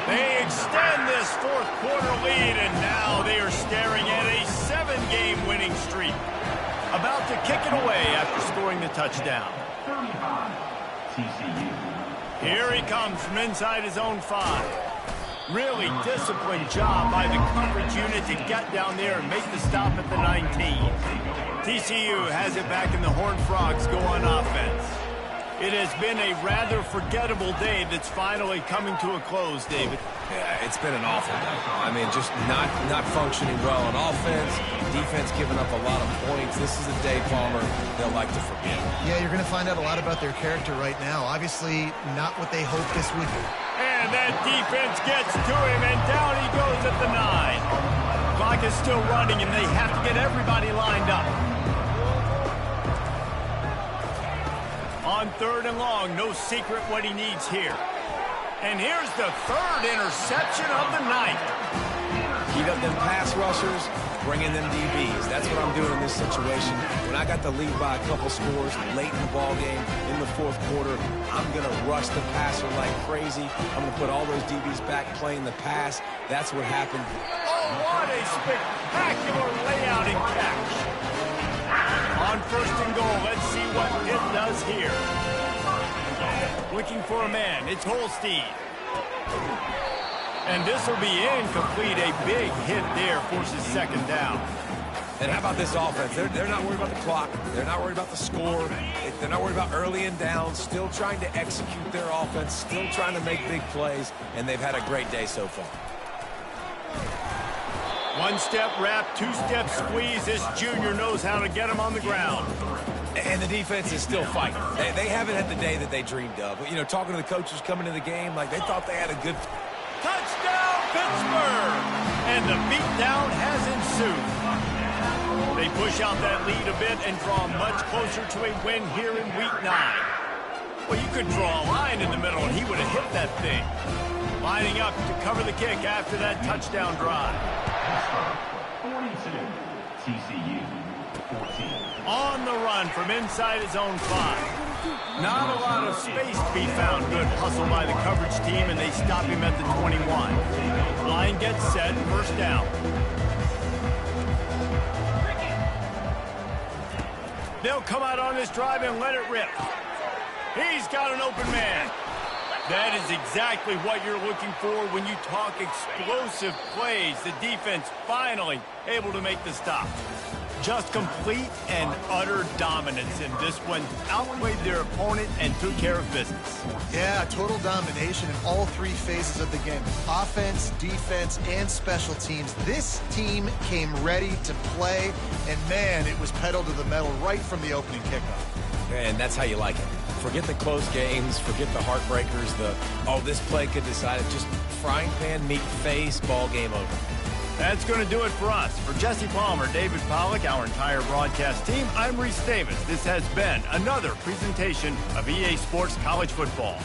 They extend this fourth quarter lead, and now they are staring at a 7-game winning streak. About to kick it away after scoring the touchdown. 35, TCU. Here he comes from inside his own 5. Really disciplined job by the coverage unit to get down there and make the stop at the 19. TCU has it back in the Horned Frogs go on offense. It has been a rather forgettable day that's finally coming to a close, David. Yeah, it's been an awful day. I mean, just not functioning well on offense. Defense giving up a lot of points. This is a day, Palmer, they'll like to forget. Yeah, you're going to find out a lot about their character right now. Obviously, not what they hoped this would be. And that defense gets to him, and down he goes at the 9. Clock is still running, and they have to get everybody lined up. On 3rd and long, no secret what he needs here. And here's the 3rd interception of the night. Keep up them pass rushers, bring in them DBs. That's what I'm doing in this situation. When I got the lead by a couple scores late in the ball game, in the 4th quarter, I'm going to rush the passer like crazy. I'm going to put all those DBs back playing the pass. That's what happened. Oh, what a spectacular layout and catch. On 1st and goal, let's see what Pitt does here. Looking for a man, it's Holstein. And this will be incomplete. A big hit there forces 2nd down. And how about this offense? They're not worried about the clock. They're not worried about the score. They're not worried about early and down. Still trying to execute their offense. Still trying to make big plays. And they've had a great day so far. 1-step wrap, 2-step squeeze. This junior knows how to get him on the ground. And the defense is still fighting. They haven't had the day that they dreamed of. But, you know, talking to the coaches coming to the game, like they thought they had a good... Touchdown, Pittsburgh! And the beatdown has ensued. They push out that lead a bit and draw much closer to a win here in Week 9. Well, you could draw a line in the middle, and he would have hit that thing. Lining up to cover the kick after that touchdown drive. 42, TCU, 14. On the run from inside his own 5. Not a lot of space to be found. Good hustle by the coverage team, and they stop him at the 21. Line gets set, 1st down. They'll come out on this drive and let it rip. He's got an open man. That is exactly what you're looking for when you talk explosive plays. The defense finally able to make the stop. Just complete and utter dominance in this one. Outplayed their opponent and took care of business. Yeah, total domination in all 3 phases of the game. Offense, defense, and special teams. This team came ready to play, and man, it was pedal to the metal right from the opening kickoff. And that's how you like it. Forget the close games, forget the heartbreakers, this play could decide it. Just frying pan, meat face, ball game over. That's going to do it for us. For Jesse Palmer, David Pollack, our entire broadcast team, I'm Reese Davis. This has been another presentation of EA Sports College Football.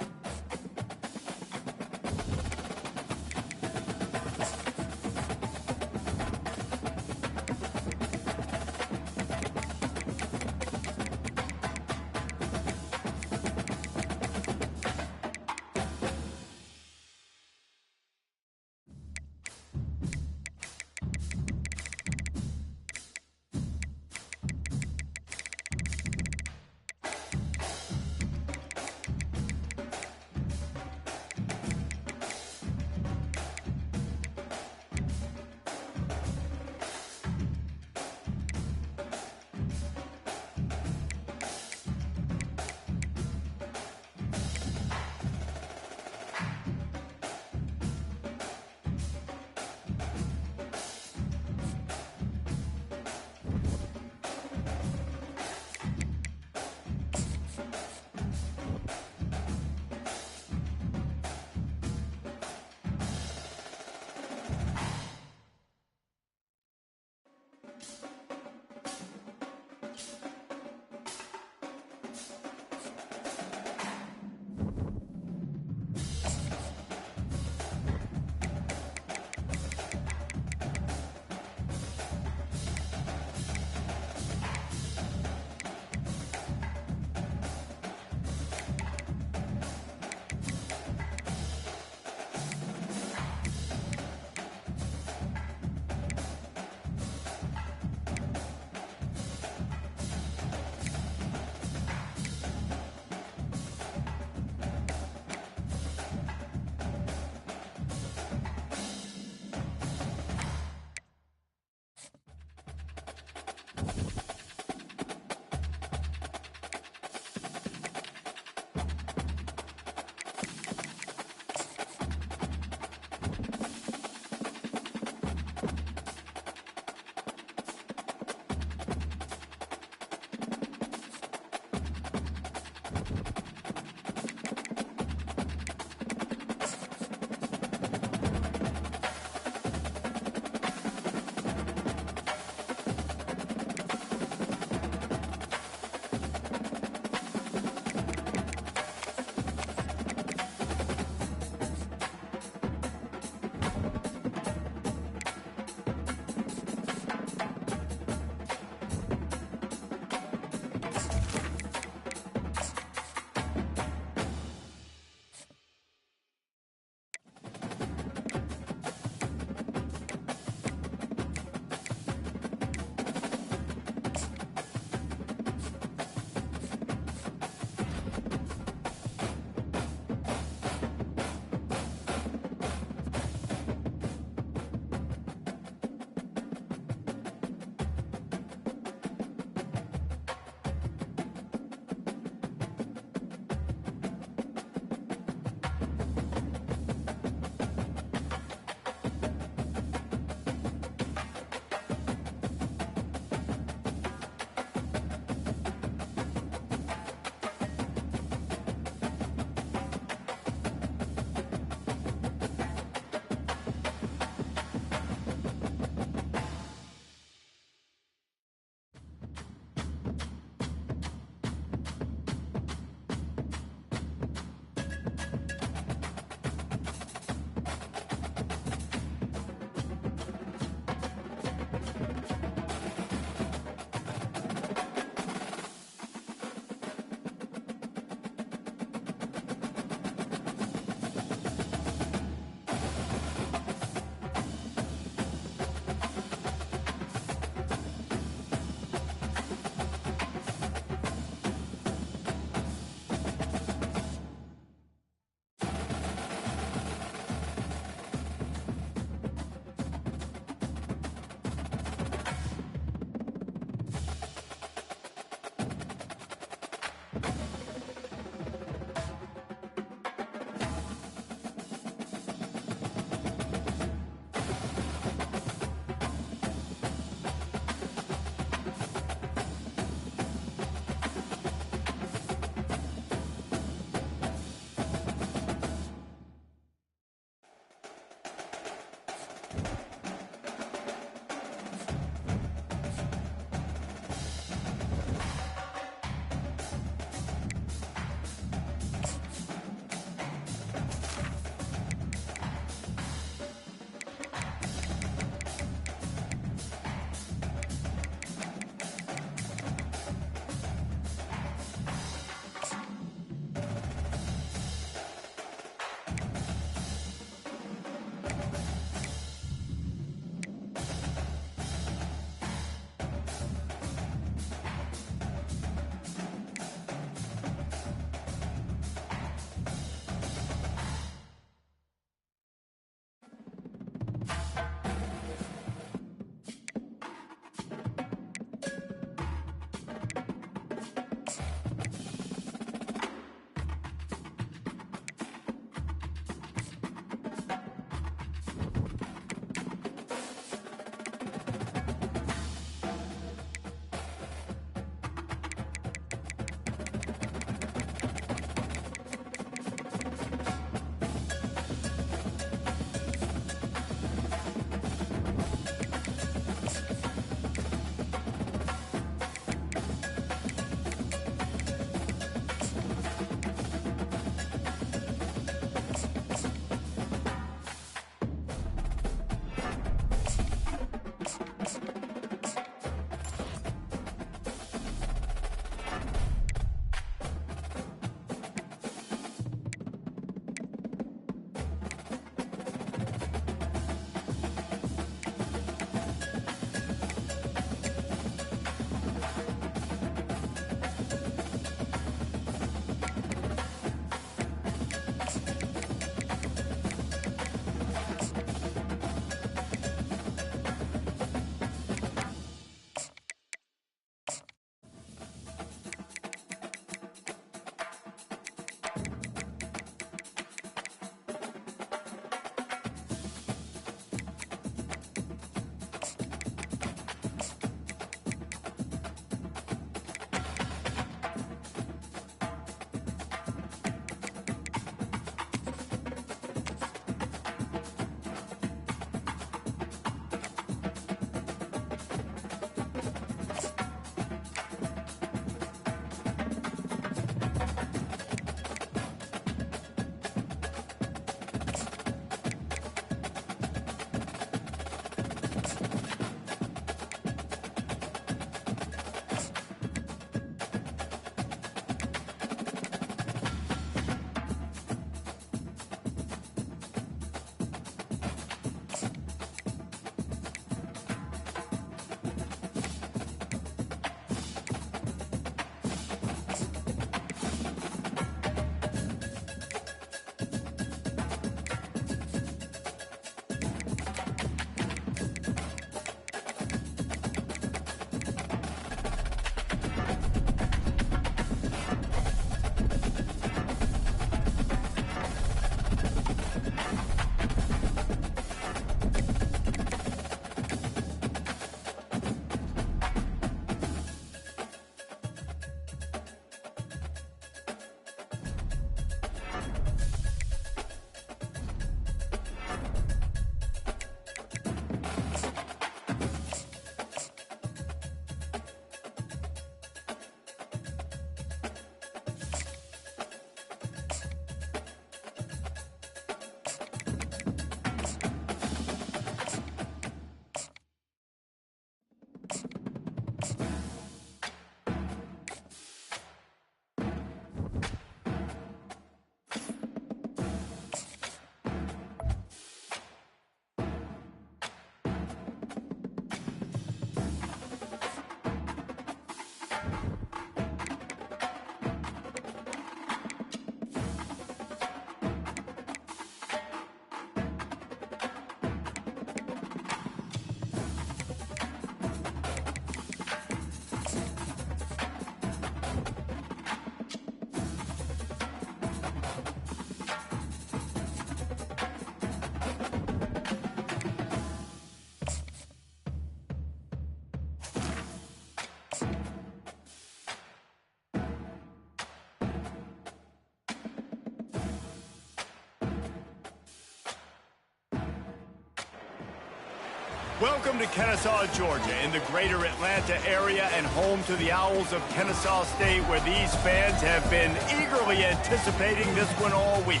Welcome to Kennesaw, Georgia, in the greater Atlanta area and home to the Owls of Kennesaw State, where these fans have been eagerly anticipating this one all week.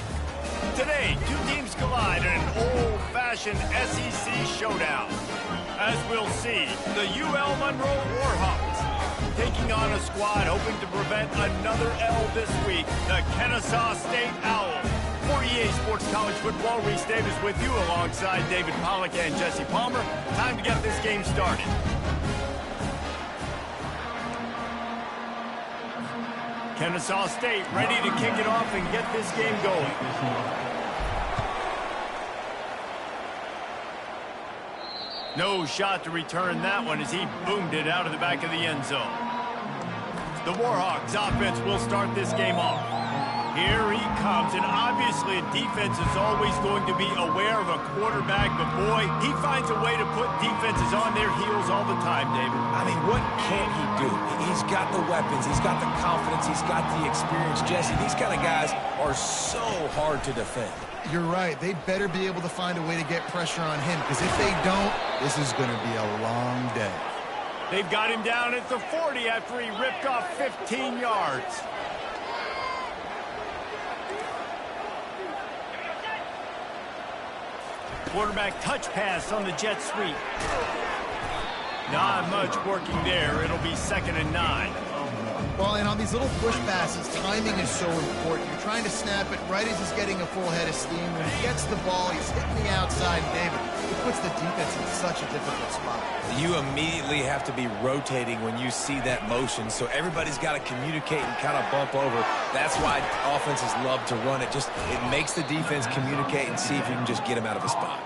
Today, two teams collide in an old-fashioned SEC showdown. As we'll see, the UL Monroe Warhawks taking on a squad hoping to prevent another L this week, the Kennesaw State Owls. For EA Sports College Football, Reese Davis with you alongside David Pollack and Jesse Palmer. Time to get this game started. Kennesaw State ready to kick it off and get this game going. No shot to return that one as he boomed it out of the back of the end zone. The Warhawks offense will start this game off. Here he comes, and obviously a defense is always going to be aware of a quarterback, but boy, he finds a way to put defenses on their heels all the time, David. I mean, what can't he do? He's got the weapons, he's got the confidence, he's got the experience. Jesse, these kind of guys are so hard to defend. You're right. They'd better be able to find a way to get pressure on him, because if they don't, this is going to be a long day. They've got him down at the 40 after he ripped off 15 yards. Quarterback touch pass on the jet sweep. Not much working there. It'll be 2nd and 9. Well, and on these little push passes, timing is so important. You're trying to snap it right as he's getting a full head of steam. When he gets the ball, he's hitting the outside. David, it puts the defense in such a difficult spot. You immediately have to be rotating when you see that motion, so everybody's got to communicate and kind of bump over. That's why offenses love to run it. It makes the defense communicate and see if you can just get him out of a spot.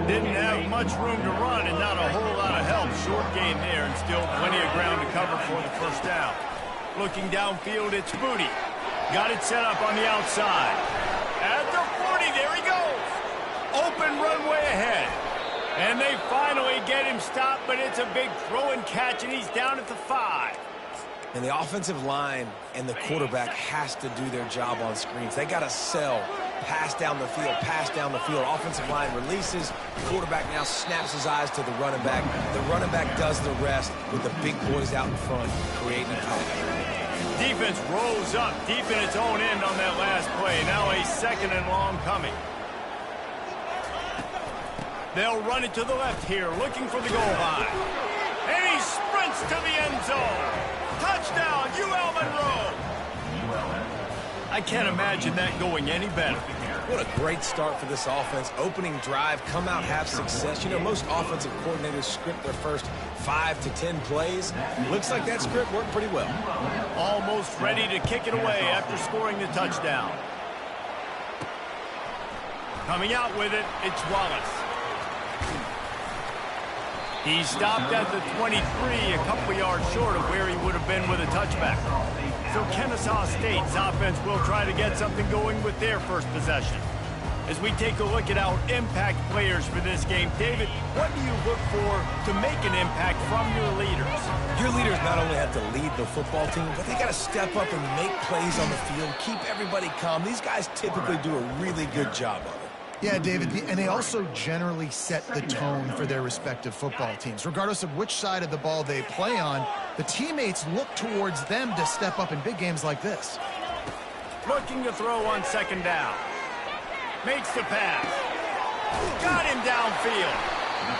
Didn't have much room to run and not a whole lot of help. Short gain there and still plenty of ground to cover for the first down. Looking downfield, it's Booty. Got it set up on the outside. At the 40, there he goes. Open runway ahead. And they finally get him stopped, but it's a big throw and catch, and he's down at the 5. And the offensive line and the quarterback has to do their job on screens. They got to sell. Pass down the field, pass down the field. Offensive line releases. Quarterback now snaps his eyes to the running back. The running back does the rest with the big boys out in front, creating a comeback. Defense rolls up deep in its own end on that last play. Now a 2nd and long coming. They'll run it to the left here, looking for the goal line. And he sprints to the end zone. Touchdown, UL Monroe. I can't imagine that going any better. What a great start for this offense. Opening drive, come out, have success. You know, most offensive coordinators script their first 5 to 10 plays. Looks like that script worked pretty well. Almost ready to kick it away after scoring the touchdown. Coming out with it, it's Wallace. He stopped at the 23, a couple yards short of where he would have been with a touchback. So Kennesaw State's offense will try to get something going with their first possession. As we take a look at our impact players for this game, David, what do you look for to make an impact from your leaders? Your leaders not only have to lead the football team, but they got to step up and make plays on the field, keep everybody calm. These guys typically do a really good job of it. Yeah, David, and they also generally set the tone for their respective football teams. Regardless of which side of the ball they play on, the teammates look towards them to step up in big games like this. Looking to throw on 2nd down. Makes the pass. Got him downfield.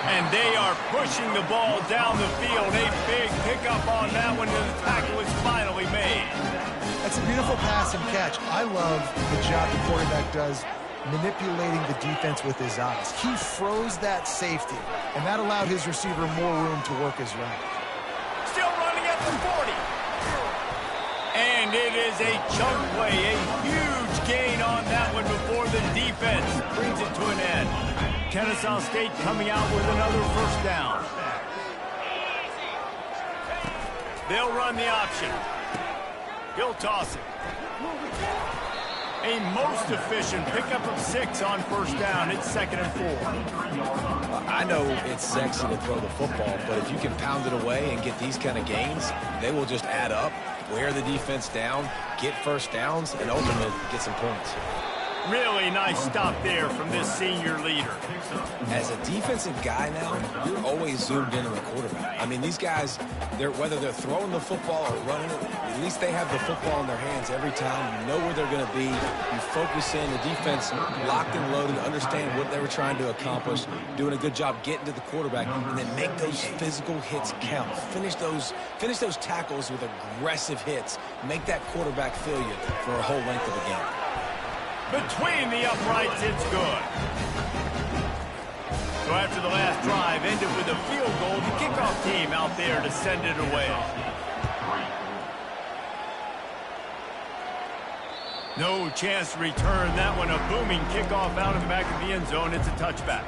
And they are pushing the ball down the field. A big pickup on that one, and the tackle is finally made. That's a beautiful pass and catch. I love the job the quarterback does manipulating the defense with his eyes. He froze that safety, and that allowed his receiver more room to work his route. Still running at the 40. And it is a chunk play, a huge gain on that one before the defense brings it to an end. Kennesaw State coming out with another first down. They'll run the option. He'll toss it. A most efficient pickup of 6 on first down. It's 2nd and 4. I know it's sexy to throw the football, but if you can pound it away and get these kind of gains, they will just add up, wear the defense down, get first downs, and ultimately get some points. Really nice stop there from this senior leader. As a defensive guy now, you're always zoomed in on the quarterback. I mean, these guys, whether they're throwing the football or running it, at least they have the football in their hands every time. You know where they're going to be. You focus in. The defense locked and loaded, understand what they were trying to accomplish, doing a good job getting to the quarterback, and then make those physical hits count. Finish those tackles with aggressive hits. Make that quarterback feel you for a whole length of the game. Between the uprights, it's good. So after the last drive ended with a field goal, the kickoff team out there to send it away. No chance to return that one. A booming kickoff out of the back of the end zone. It's a touchback.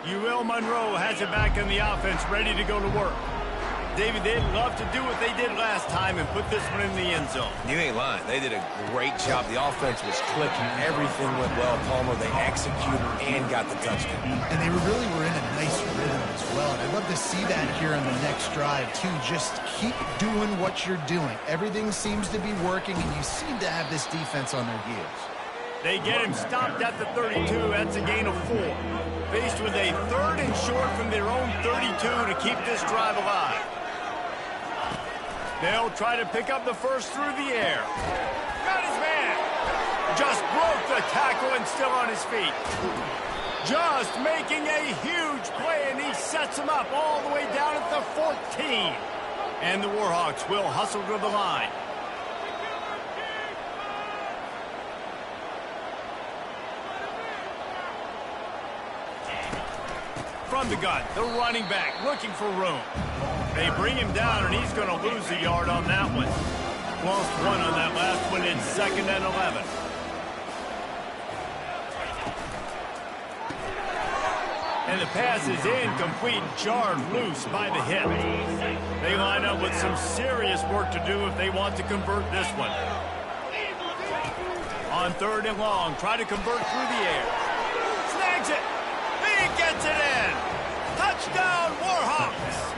UL Monroe has it back in the offense, ready to go to work. David, they'd love to do what they did last time and put this one in the end zone. You ain't lying. They did a great job. The offense was clicking. Everything went well. Palmer, they executed and got the touchdown. And they really were in a nice rhythm as well. And I'd love to see that here on the next drive, too. Just keep doing what you're doing. Everything seems to be working, and you seem to have this defense on their heels. They get him stopped at the 32. That's a gain of 4. Faced with a 3rd and short from their own 32 to keep this drive alive. They'll try to pick up the first through the air. Got his man. Just broke the tackle and still on his feet. Just making a huge play, and he sets him up all the way down at the 14. And the Warhawks will hustle to the line. From the gun, the running back looking for room. They bring him down, and he's going to lose a yard on that one. Lost 1 on that last one. It's 2nd and 11. And the pass is incomplete, jarred loose by the hit. They line up with some serious work to do if they want to convert this one. On 3rd and long, try to convert through the air. Snags it. He gets it in. Touchdown, Warhawks.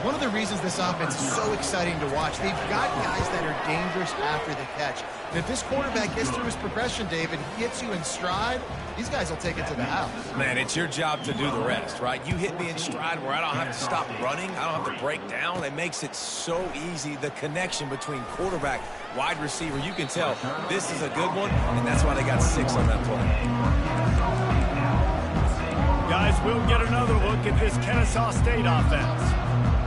One of the reasons this offense is so exciting to watch, they've got guys that are dangerous after the catch. And if this quarterback gets through his progression, David, he hits you in stride, these guys will take it to the house. Man, it's your job to do the rest, right? You hit me in stride where I don't have to stop running. I don't have to break down. It makes it so easy. The connection between quarterback, wide receiver, you can tell this is a good one, and that's why they got 6 on that play. Guys, we'll get another look at this Kennesaw State offense.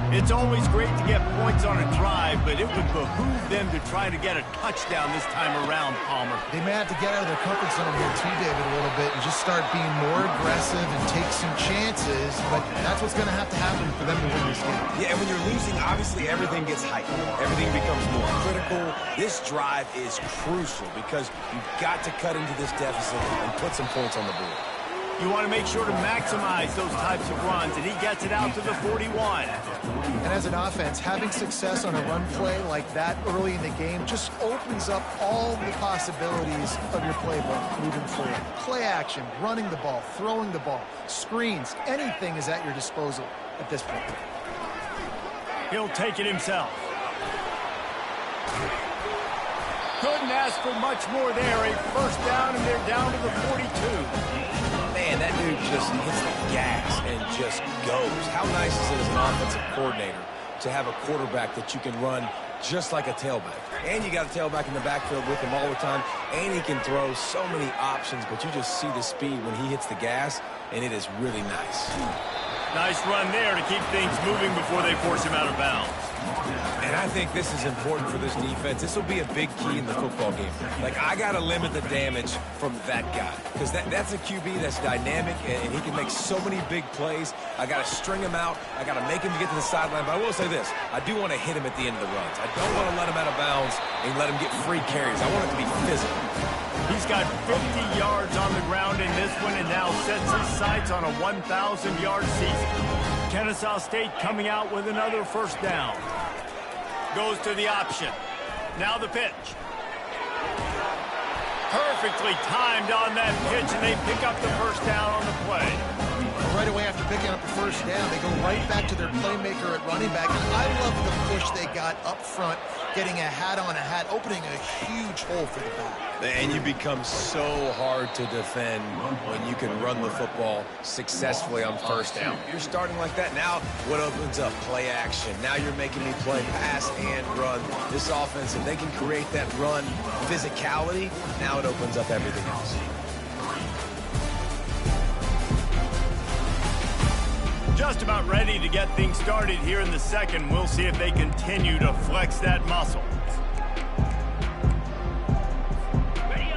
It's always great to get points on a drive, but it would behoove them to try to get a touchdown this time around, Palmer. They may have to get out of their comfort zone here too, David, a little bit and just start being more aggressive and take some chances, but that's what's going to happen for them to win this game. Yeah, and when you're losing, obviously everything gets heightened. Everything becomes more critical. This drive is crucial because you've got to cut into this deficit and put some points on the board. You want to make sure to maximize those types of runs, and he gets it out to the 41. And as an offense, having success on a run play like that early in the game just opens up all the possibilities of your playbook moving forward. Play action, running the ball, throwing the ball, screens, anything is at your disposal at this point. He'll take it himself. Couldn't ask for much more there. A first down, and they're down to the 42. Man, that dude just hits the gas and just goes. How nice is it as an offensive coordinator to have a quarterback that you can run just like a tailback? And you got a tailback in the backfield with him all the time, and he can throw so many options, but you just see the speed when he hits the gas, and it is really nice. Nice run there to keep things moving before they force him out of bounds. And I think this is important for this defense. This will be a big key in the football game. Like, I got to limit the damage from that guy because that's a QB that's dynamic, and he can make so many big plays. I got to string him out. I got to make him get to the sideline. But I will say this. I do want to hit him at the end of the runs. I don't want to let him out of bounds and let him get free carries. I want it to be physical. He's got 50 yards on the ground in this one and now sets his sights on a 1,000-yard season. Kennesaw State coming out with another first down. Goes to the option. Now the pitch. Perfectly timed on that pitch, and they pick up the first down on the play. Right away after picking up a first down. They go right back to their playmaker at running back. And I love the push they got up front, getting a hat on a hat, opening a huge hole for the back. And you become so hard to defend when you can run the football successfully on first down. You're starting like that. Now what opens up? Play action. Now you're making me play pass and run. This offense, if they can create that run physicality, now it opens up everything else. Just about ready to get things started here in the second. We'll see if they continue to flex that muscle.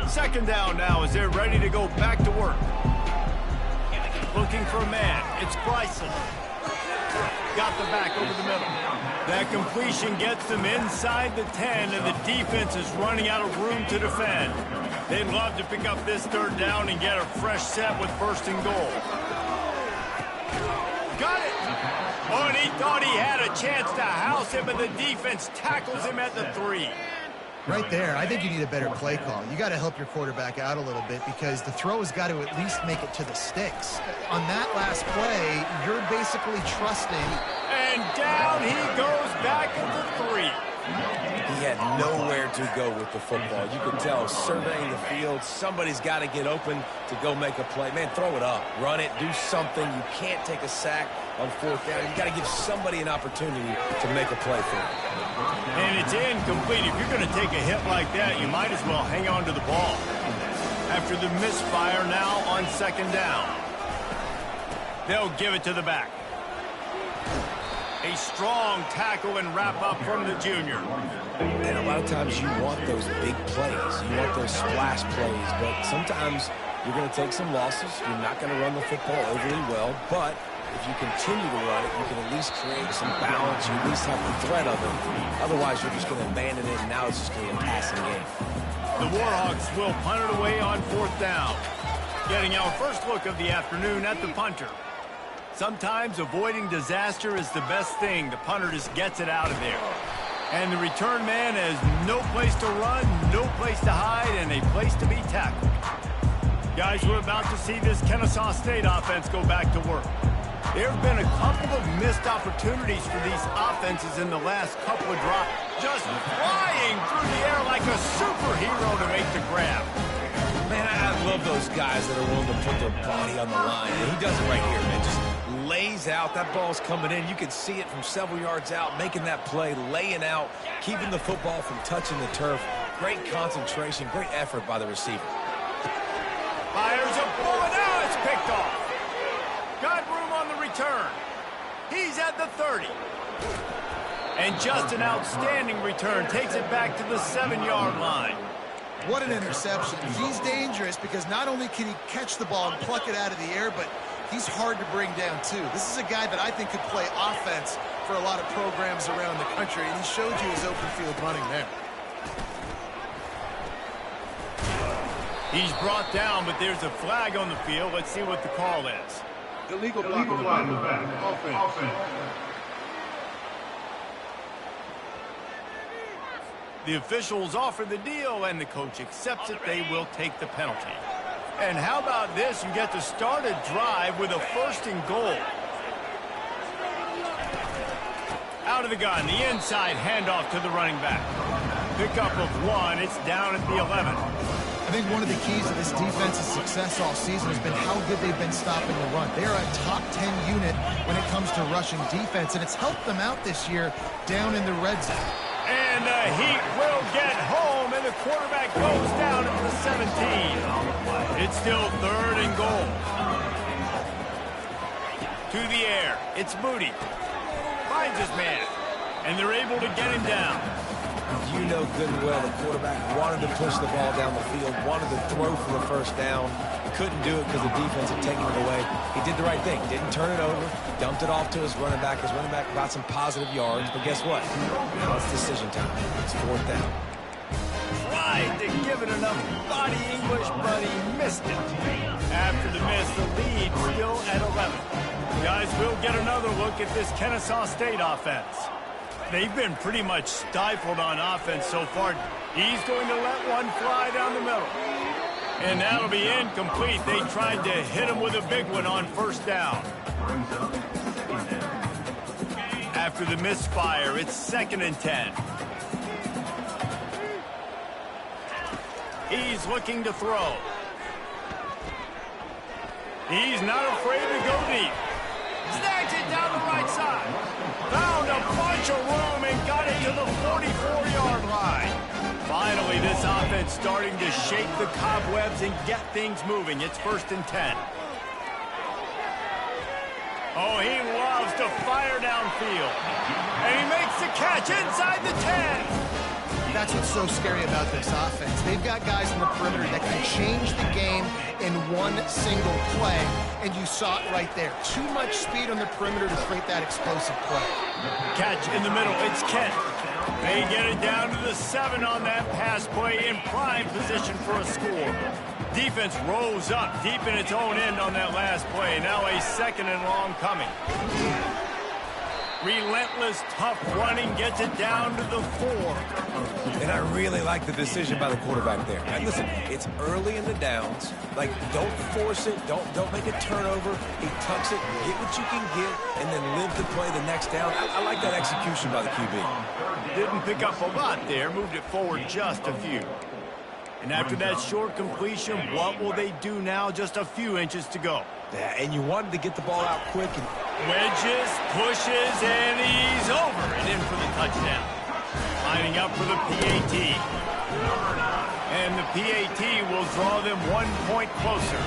Second down now as they're ready to go back to work. Looking for a man. It's Bryson. Got the back over the middle. That completion gets them inside the 10, and the defense is running out of room to defend. They'd love to pick up this third down and get a fresh set with first and goal. Got it! Oh, and he thought he had a chance to house him, but the defense tackles him at the 3. Right there, I think you need a better play call. You got to help your quarterback out a little bit because the throw has got to at least make it to the sticks. On that last play, you're basically trusting. And down he goes back at the 3. He had nowhere to go with the football. You could tell, surveying the field, somebody's got to get open to go make a play. Man, throw it up. Run it. Do something. You can't take a sack on fourth down. You got to give somebody an opportunity to make a play for him. And it's incomplete. If you're going to take a hit like that, you might as well hang on to the ball. After the misfire now on second down. They'll give it to the back. A strong tackle and wrap-up from the junior. And a lot of times you want those big plays. You want those splash plays. But sometimes you're going to take some losses. You're not going to run the football overly well. But if you continue to run it, you can at least create some balance. You at least have the threat of it. Otherwise, you're just going to abandon it, and now it's just going to be a passing game. The Warhawks will punt it away on fourth down. Getting our first look of the afternoon at the punter. Sometimes avoiding disaster is the best thing. The punter just gets it out of there. And the return man has no place to run, no place to hide, and a place to be tackled. Guys, we're about to see this Kennesaw State offense go back to work. There have been a couple of missed opportunities for these offenses in the last couple of drops. Just flying through the air like a superhero to make the grab. Man, I love those guys that are willing to put their body on the line. And he does it right here, man. Just lays out. That ball's coming in. You can see it from several yards out, making that play, laying out, keeping the football from touching the turf. Great concentration, great effort by the receiver. Fires a bullet. Now it's picked off. Got room on the return. He's at the 30. And just an outstanding return. Takes it back to the 7-yard line. What an interception. He's dangerous because not only can he catch the ball and pluck it out of the air, but he's hard to bring down, too. This is a guy that I think could play offense for a lot of programs around the country, and he showed you his open field running there. He's brought down, but there's a flag on the field. Let's see what the call is. Illegal block on the back. Offense. The officials offer the deal, and the coach accepts it. They will take the penalty. And how about this? You get to start a drive with a first and goal. Out of the gun, the inside handoff to the running back. Pickup of 1. It's down at the 11. I think one of the keys to this defense's success all season has been how good they've been stopping the run. They're a top 10 unit when it comes to rushing defense, and it's helped them out this year down in the red zone. And the Heat will get home, and the quarterback goes down at the 17. It's still third and goal. To the air. It's Moody. Finds his man, and they're able to get him down. You know good and well the quarterback wanted to push the ball down the field, wanted to throw for the first down. Couldn't do it because the defense had taken it away. He did the right thing. Didn't turn it over. Dumped it off to his running back. His running back got some positive yards. But guess what? Now it's decision time. It's fourth down. Tried to give it enough body English, but he missed it. After the miss, the lead still at 11. Guys, we'll get another look at this Kennesaw State offense. They've been pretty much stifled on offense so far. He's going to let one fly down the middle. And that'll be incomplete. They tried to hit him with a big one on first down. After the misfire, it's 2nd and 10. He's looking to throw. He's not afraid to go deep. Snags it down the right side. Found a bunch of room and got it to the 44-yard line. Finally, this offense starting to shake the cobwebs and get things moving. It's 1st and 10. Oh, he loves to fire downfield. And he makes the catch inside the 10. That's what's so scary about this offense. They've got guys in the perimeter that can change the game in one single play, and you saw it right there. Too much speed on the perimeter to create that explosive play. Catch in the middle. It's Kent. They get it down to the 7 on that pass play in prime position for a score. Defense rolls up deep in its own end on that last play. Now a 2nd and long coming. Relentless, tough running gets it down to the 4. And I really like the decision by the quarterback there. And listen, it's early in the downs. Like, don't force it. Don't make a turnover. He tucks it, get what you can get, and then live to play the next down. I like that execution by the QB. Didn't pick up a lot there. Moved it forward just a few. And after that short completion, what will they do now? Just a few inches to go. Yeah, and you wanted to get the ball out quick. And wedges, pushes, and he's over and in for the touchdown. Lining up for the PAT. And the PAT will draw them 1 point closer.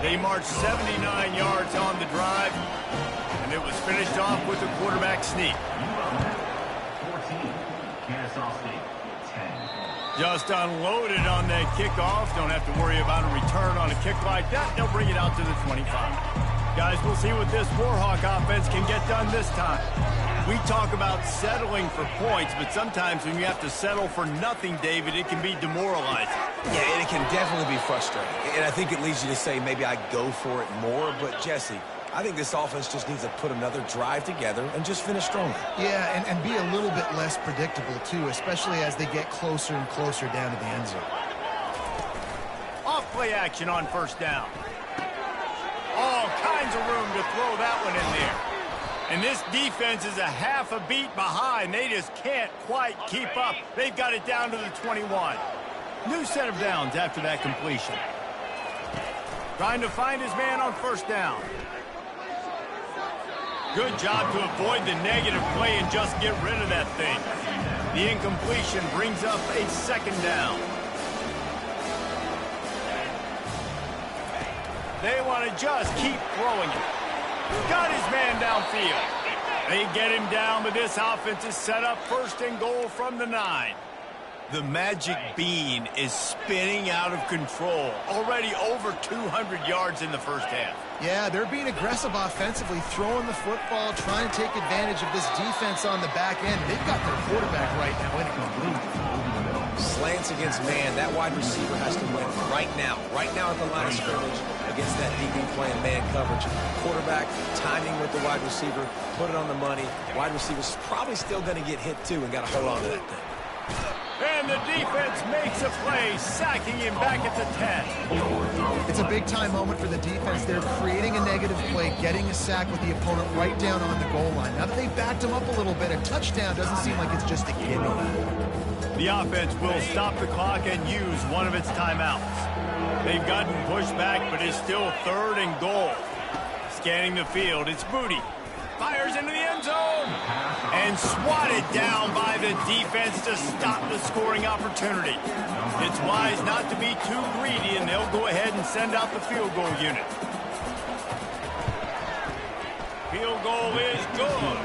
They marched 79 yards on the drive, and it was finished off with a quarterback sneak. 14, Kennesaw State, 10. Just unloaded on that kickoff. Don't have to worry about a return on a kick like that. They'll bring it out to the 25. Guys, we'll see what this Warhawk offense can get done this time. We talk about settling for points, but sometimes when you have to settle for nothing, David, it can be demoralizing. yeah, and it can definitely be frustrating. And I think it leads you to say maybe I go for it more. But, Jesse, I think this offense just needs to put another drive together and just finish stronger. Yeah, and be a little bit less predictable, too, especially as they get closer and closer down to the end zone. Off-play action on first down. All kinds of room to throw that one in there. And this defense is a half a beat behind. They just can't quite keep up. They've got it down to the 21. New set of downs after that completion. Trying to find his man on first down. Good job to avoid the negative play and just get rid of that thing. The incompletion brings up a 2nd down. They want to just keep throwing it. Got his man downfield. They get him down, but this offense is set up 1st and goal from the 9. The magic bean is spinning out of control. Already over 200 yards in the first half. Yeah, they're being aggressive offensively, throwing the football, trying to take advantage of this defense on the back end. They've got their quarterback right now incomplete. Slants against man. That wide receiver has to win right now. Right now at the line of scrimmage against that DB playing man coverage. Quarterback, timing with the wide receiver, put it on the money. Wide receiver's probably still going to get hit too and got to hold on to that thing. And the defense makes a play, sacking him back at the 10. It's a big-time moment for the defense. They're creating a negative play, getting a sack with the opponent right down on the goal line. Now that they've backed him up a little bit, a touchdown doesn't seem like it's just a gimme. The offense will stop the clock and use one of its timeouts. They've gotten pushed back, but it's still 3rd and goal. Scanning the field, it's Booty. Fires into the end zone. And swatted down by the defense to stop the scoring opportunity. It's wise not to be too greedy, and they'll go ahead and send out the field goal unit. Field goal is good.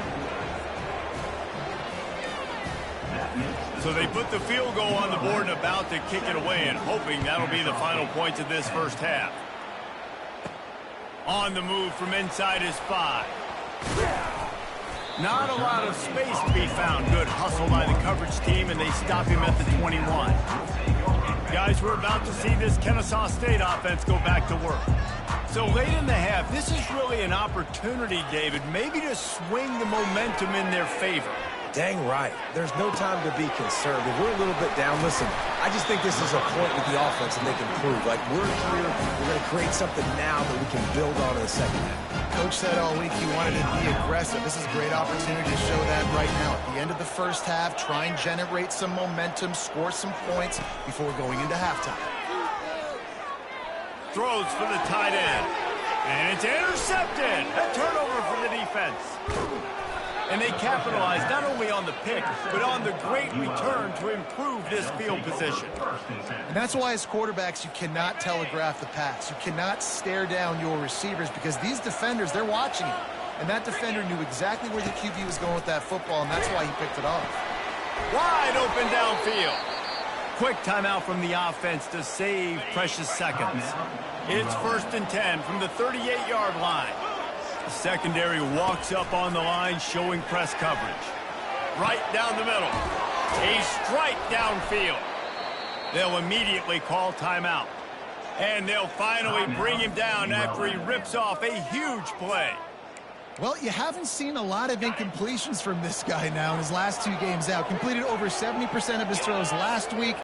So they put the field goal on the board and about to kick it away, and hoping that'll be the final points of this first half. On the move from inside his 5. Not a lot of space to be found. Good hustle by the coverage team, and they stop him at the 21. Guys, we're about to see this Kennesaw State offense go back to work. So late in the half, this is really an opportunity, David, maybe to swing the momentum in their favor. Dang right. There's no time to be concerned. If we're a little bit down, listen, I just think this is a point with the offense that they can prove. Like, we're here, we're going to create something now that we can build on in the second half. Coach said all week he wanted to be aggressive. This is a great opportunity to show that right now. At the end of the first half, try and generate some momentum, score some points before going into halftime. Throws for the tight end. And it's intercepted. A turnover for the defense. And they capitalized not only on the pick, but on the great return to improve this field position. And that's why as quarterbacks, you cannot telegraph the pass. You cannot stare down your receivers because these defenders, they're watching it. And that defender knew exactly where the QB was going with that football, and that's why he picked it off. Wide open downfield. Quick timeout from the offense to save precious seconds. It's 1st and 10 from the 38-yard line. The secondary walks up on the line, showing press coverage. Right down the middle. A strike downfield. They'll immediately call timeout. And they'll finally bring him down after he rips off a huge play. Well, you haven't seen a lot of incompletions from this guy now in his last 2 games out. Completed over 70% of his throws last week.